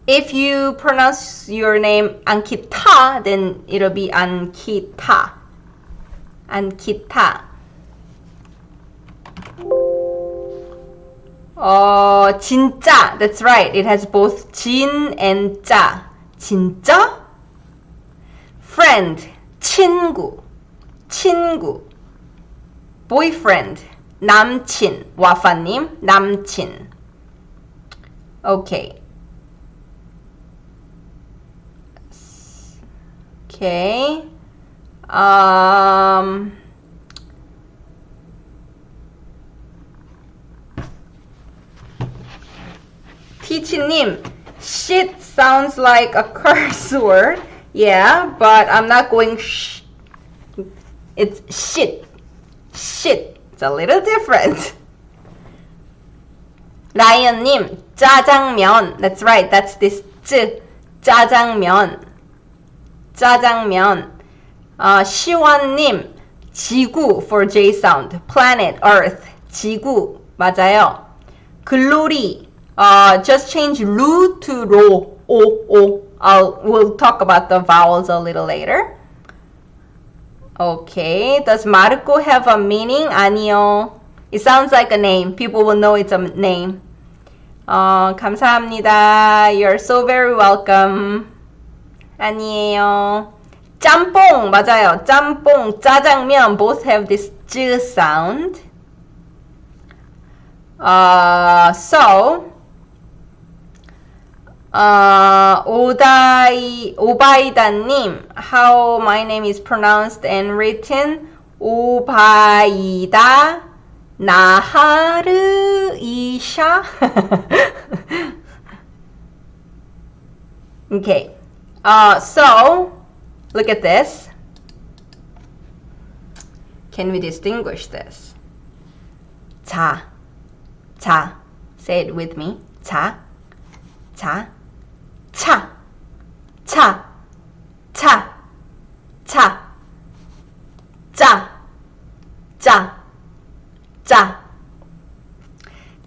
S1: If you pronounce your name Ankita, then it'll be Ankita. Ankita. 진짜. That's right. It has both 진 and 짜. 진짜? Friend. 친구. 친구. Boyfriend. 남친. 와파님. 남친. Okay. Okay. Teaching shit sounds like a curse word. Yeah, but I'm not going sh. It's shit. Shit. It's a little different. 라이언님, 짜장면. That's right. That's this 쯔. 짜장면. 짜장면. 시원님, 지구 for J sound. Planet, Earth. 지구. 맞아요. 글로리. Just change 루 to 로. O. We'll talk about the vowels a little later. Okay. Does Marco have a meaning? 아니요. It sounds like a name. People will know it's a name. 감사합니다. You're so very welcome. 아니에요. 짬뽕. 맞아요. 짬뽕, 짜장면 both have this 즈 sound. 오바이다님, how my name is pronounced and written? 오바이다 나하르 이샤. Okay. So look at this. Can we distinguish this? 자. Say it with me. 자. 차.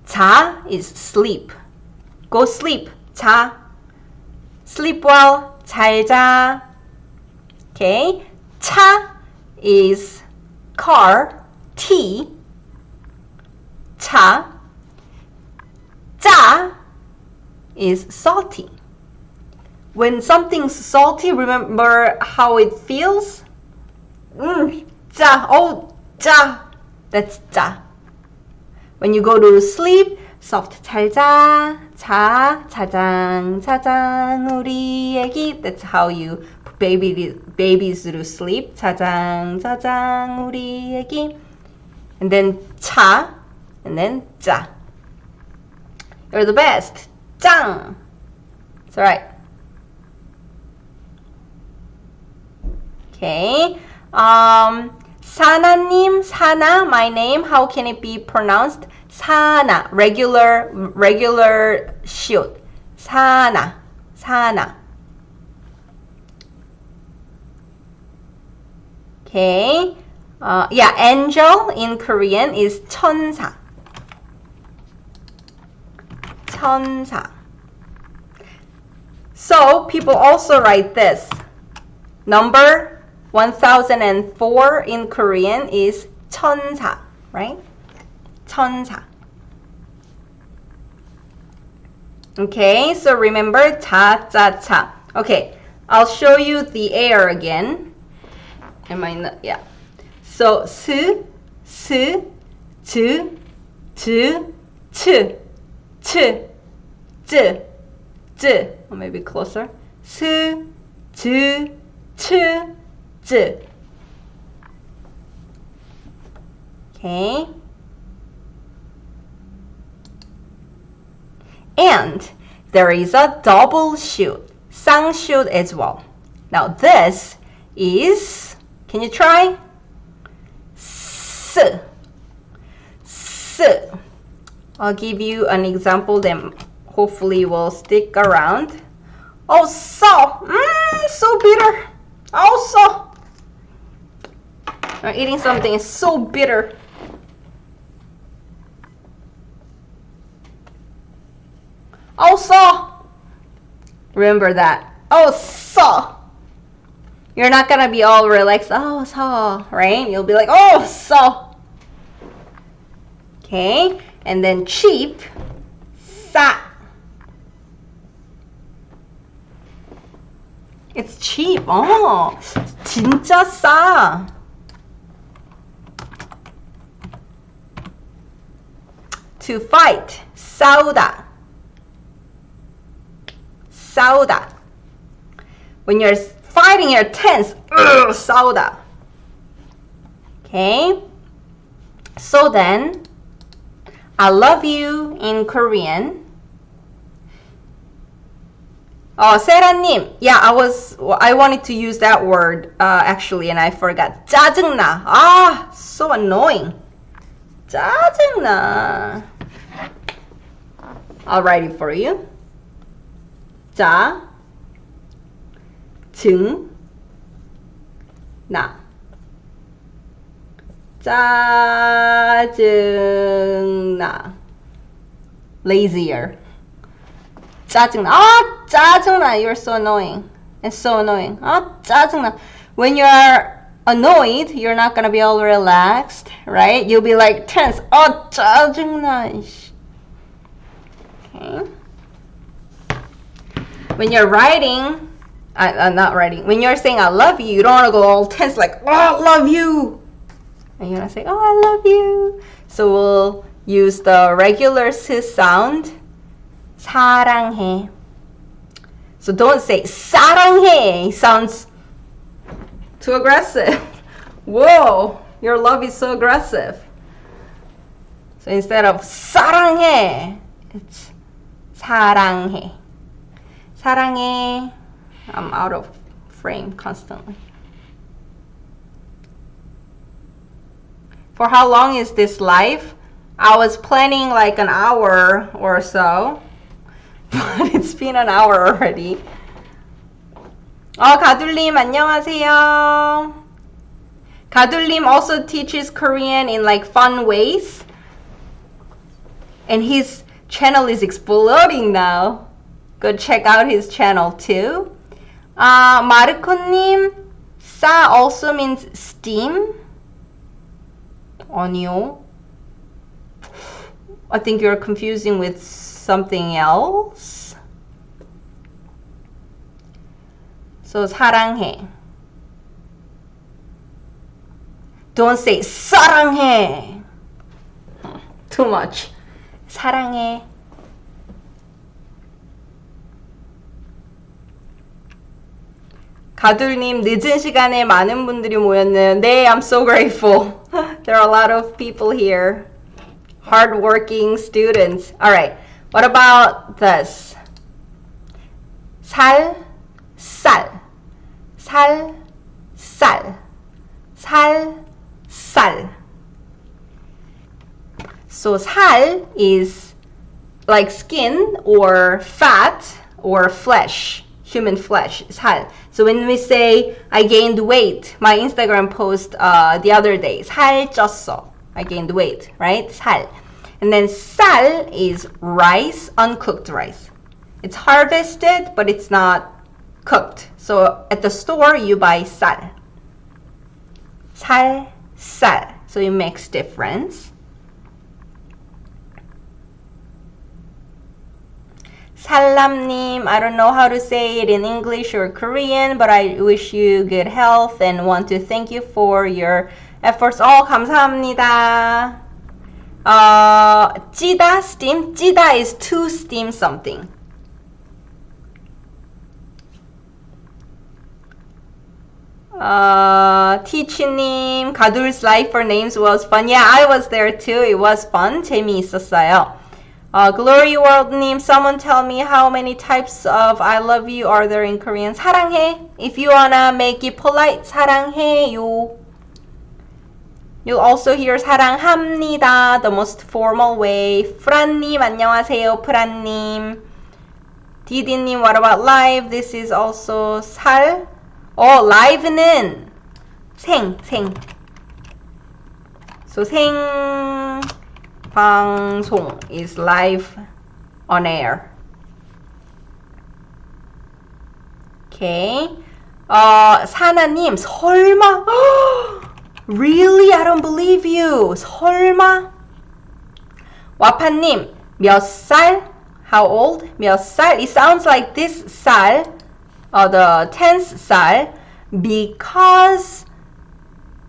S1: 자 is sleep. Go sleep. 자. Sleep well. 잘 자. Okay. 차 is car. tea. 차. 짜 is salty. When something's salty, remember how it feels? 짜. Oh, 짜. That's 짜. When you go to sleep, soft 잘 자. 자장 우리 애기. That's how you put babies to sleep. 자장 우리 애기. And then 차. And then 짜. You're the best. 짱. It's alright. Okay. 사나님, 사나, my name. How can it be pronounced? 사나. Regular shoot. 사나. Okay. Yeah, angel in Korean is 천사. So people also write this. Number 1004 in Korean is 천사. right? 천사. Okay, so remember 자, 짜, 차. Okay, I'll show you the air again. Am I not? Yeah. So 스, 즈, 즈, 츠, 츠, 즈. Or maybe closer. 스, 즈, 츠, 즈. Okay. And there is a double shoot, 쌍shoot as well. Now this is, can you try? S. I'll give you an example that hopefully will stick around. Oh, so bitter. Oh, eating something is so bitter. Also, remember that. Also, you're not gonna be all relaxed. Oh, so, right? You'll be like, oh, so. Okay, and then cheap, 싸. It's cheap. Oh, 진짜 싸. To fight, 싸우다. 싸우다. When you're fighting, you're tense. 싸우다. Okay. So then, I love you in Korean. Oh, 세라님. Yeah, I wanted to use that word actually, and I forgot. 짜증나. Ah, so annoying. 짜증나. I'll write it for you. 짜, 증, 나. 짜증나. Lazier. 짜증나. Ah, 짜증나. You're so annoying. It's so annoying. Ah, 짜증나. When you're annoyed, you're not gonna be all relaxed, right? You'll be like tense. Oh, 짜증나. Okay. When you're writing, not writing, when you're saying I love you, you don't want to go all tense like, oh, I love you. And you want to say, oh, I love you. So we'll use the regular 스 sound. 사랑해. So don't say 사랑해. It sounds too aggressive. Whoa, your love is so aggressive. So instead of 사랑해, it's 사랑해. 사랑해. I'm out of frame constantly. For how long is this live? I was planning like an hour or so, but it's been an hour already. 가둘님 안녕하세요. 가둘님 also teaches Korean in like fun ways, and his channel is exploding now. Go check out his channel too. 마르코님, 싸 also means steam. 아니요. I think you're confusing with something else. So 사랑해. Don't say 사랑해. Too much. 사랑해. 가둘님, 늦은 시간에 많은 분들이 모였네요. 네, I'm so grateful. There are a lot of people here. Hardworking students. Alright, what about this? 살, 쌀. 살, 쌀. 살, 쌀. So 살 is like skin or fat or flesh. Human flesh, 살. So when we say I gained weight, my Instagram post the other day, 살 쪘어. I gained weight, right? 살. And then 쌀 is rice, uncooked rice. It's harvested, but it's not cooked. So at the store, you buy 쌀. 살, 쌀. So it makes difference. 살람님, I don't know how to say it in English or Korean, but I wish you good health and want to thank you for your efforts. 감사합니다. 찌다, steam. 찌다 is to steam something. 티치님, 가둘's life for names was fun. Yeah, I was there too. It was fun. 재미있었어요. Glory World님, someone tell me how many types of I love you are there in Korean? 사랑해. If you wanna make it polite, 사랑해요. You'll also hear 사랑합니다, the most formal way. 프란님, 안녕하세요, 프란님. 디디님, what about live? This is also 살. live는 생. So 생 방송 is live on air. Okay. 사나님, 설마? Really? I don't believe you. 설마? 와파님, 몇 살? How old? 몇 살? It sounds like this 살, the tense 살, because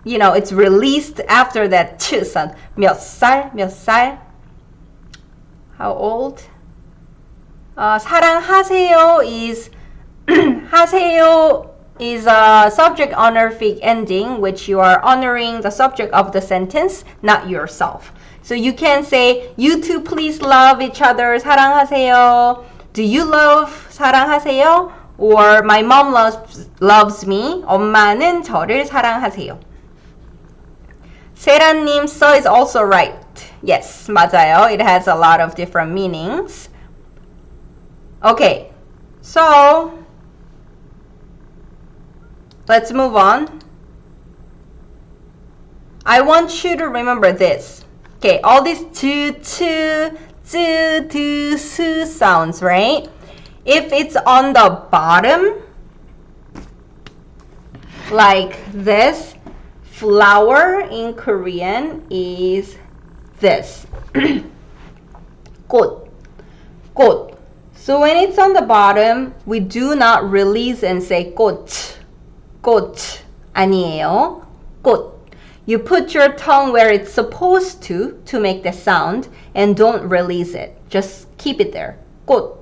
S1: you know, it's released after that ch sound. 몇 살? How old? 사랑하세요 is 하세요 is a subject honorific ending, which you are honoring the subject of the sentence, not yourself. So you can say, you two please love each other. 사랑하세요. Do you love? 사랑하세요. Or my mom loves me. 엄마는 저를 사랑하세요. 세라님, so is also right. Yes, 맞아요. It has a lot of different meanings. Okay, so let's move on. I want you to remember this. Okay, all these tu, su sounds, right? If it's on the bottom, like this, flower in Korean is this. 꽃. So when it's on the bottom, we do not release and say 꽃. 아니에요. 꽃. You put your tongue where it's supposed to make the sound, and don't release it. Just keep it there. 꽃.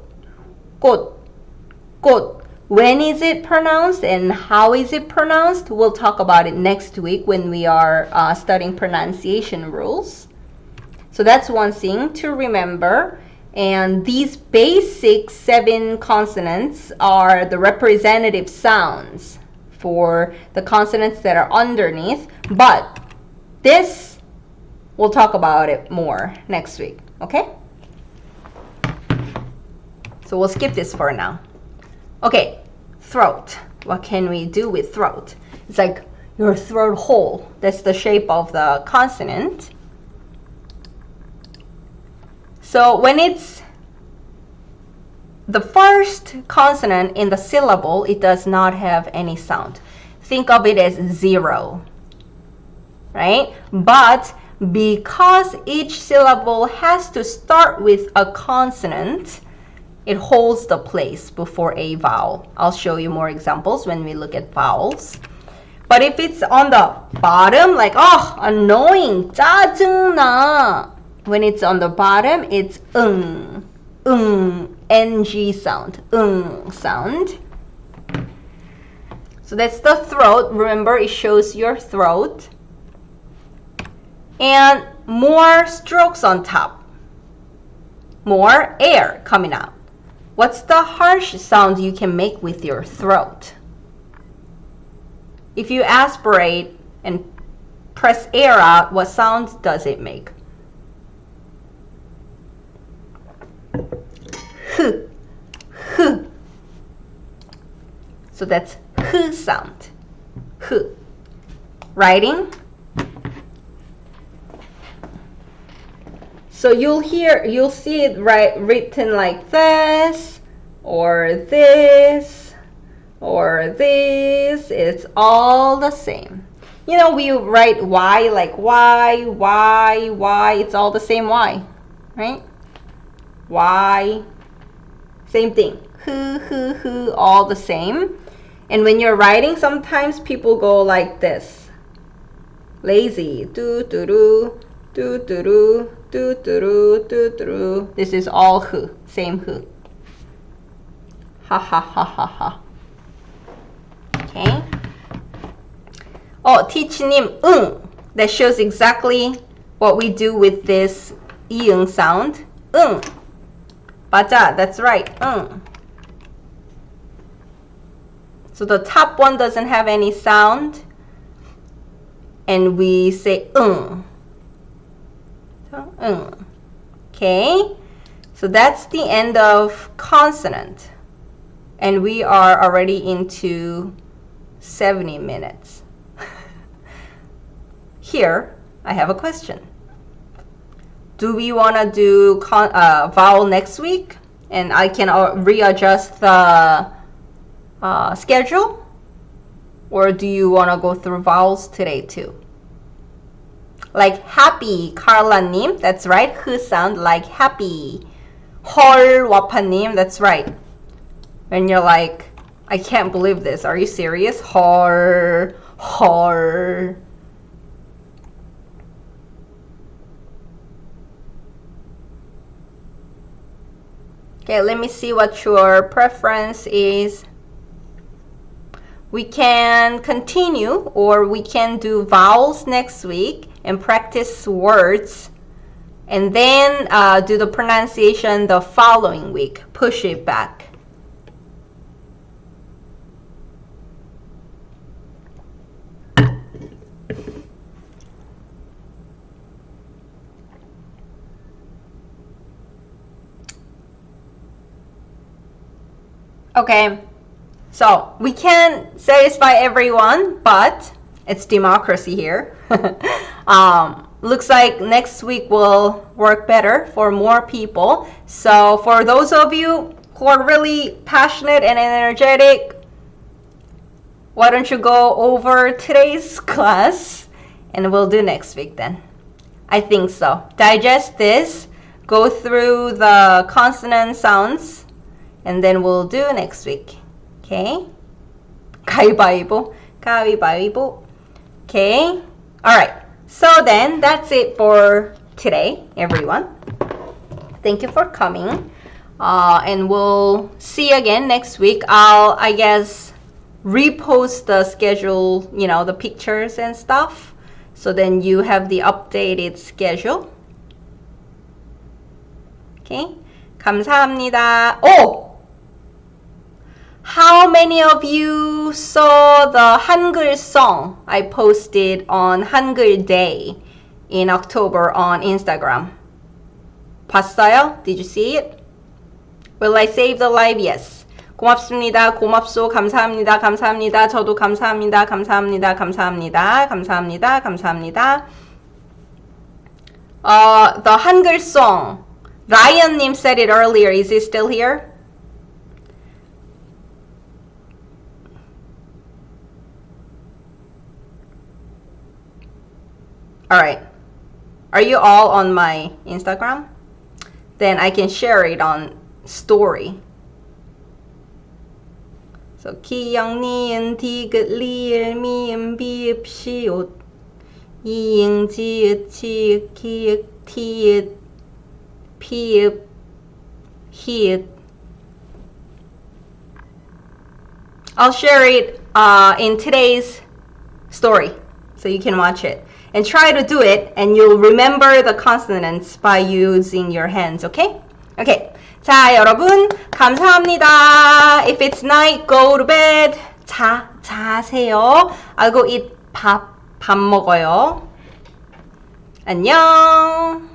S1: When is it pronounced and how is it pronounced? We'll talk about it next week when we are studying pronunciation rules. So that's one thing to remember. And these basic 7 consonants are the representative sounds for the consonants that are underneath. But this, we'll talk about it more next week. Okay? So we'll skip this for now. Okay, throat. What can we do with throat? It's like your throat hole. That's the shape of the consonant. So when it's the first consonant in the syllable, it does not have any sound. Think of it as 0, right? But because each syllable has to start with a consonant, it holds the place before a vowel. I'll show you more examples when we look at vowels. But if it's on the bottom, like, oh, annoying, 짜증나. When it's on the bottom, it's ng sound, sound. So that's the throat. Remember, it shows your throat. And more strokes on top. More air coming out. What's the harsh sound you can make with your throat? If you aspirate and press air out, what sound does it make? H. So that's H sound. H. Writing. So you'll see it written like this, or this, or this. It's all the same. You know, we write Y like Y, Y, Y. It's all the same Y, right? Y. Same thing. Hu, all the same. And when you're writing, sometimes people go like this. Lazy. Do, do, do, do, do, do, do, do, do, do. This is all hu. Same hu. Ha, ha, ha, ha, ha. Okay. Oh, teach님, 응. That shows exactly what we do with this 이응 sound. 응. 맞아, that's right. 응. So the top one doesn't have any sound. And we say 응. So, 응. Okay. So that's the end of consonant. And we are already into 70 minutes. Here, I have a question. Do we want to do vowel next week? And I can readjust the schedule? Or do you want to go through vowels today too? Like happy, Carla-님, that's right. Who sound like happy. 헐, 와파님, that's right. When you're like, I can't believe this. Are you serious? 헐, 헐. Okay, let me see what your preference is. We can continue, or we can do vowels next week and practice words, and then do the pronunciation the following week. Push it back. Okay, so we can't satisfy everyone, but it's democracy here. Looks like next week will work better for more people. So for those of you who are really passionate and energetic, why don't you go over today's class and we'll do next week then. I think so. Digest this, go through the consonant sounds, and then we'll do next week. Okay? 가위바위보, 가위바위보. Okay? Alright. So then, that's it for today, everyone. Thank you for coming. And we'll see you again next week. I'll, I guess, repost the schedule, you know, the pictures and stuff. So then you have the updated schedule. Okay? 감사합니다. Oh! How many of you saw the Hangeul song I posted on Hangeul Day in October on Instagram? 봤어요? Did you see it? Will I save the live? Yes. 고맙습니다. 고맙소. 감사합니다. 감사합니다. 저도 감사합니다. 감사합니다. 감사합니다. 감사합니다. 감사합니다. The Hangeul song. Ryan-님 said it earlier. Is it still here? Alright. Are you all on my Instagram? Then I can share it on story. So 기영 니은 디귿 리을 미음 비읍 시옷 이응 지읒 치읒 기읒 티읒 피읒 히읗. I'll share it in today's story so you can watch it. And try to do it, and you'll remember the consonants by using your hands, okay? Okay. 자, 여러분, 감사합니다. If it's night, go to bed. 자세요. I'll go eat 밥 먹어요. 안녕.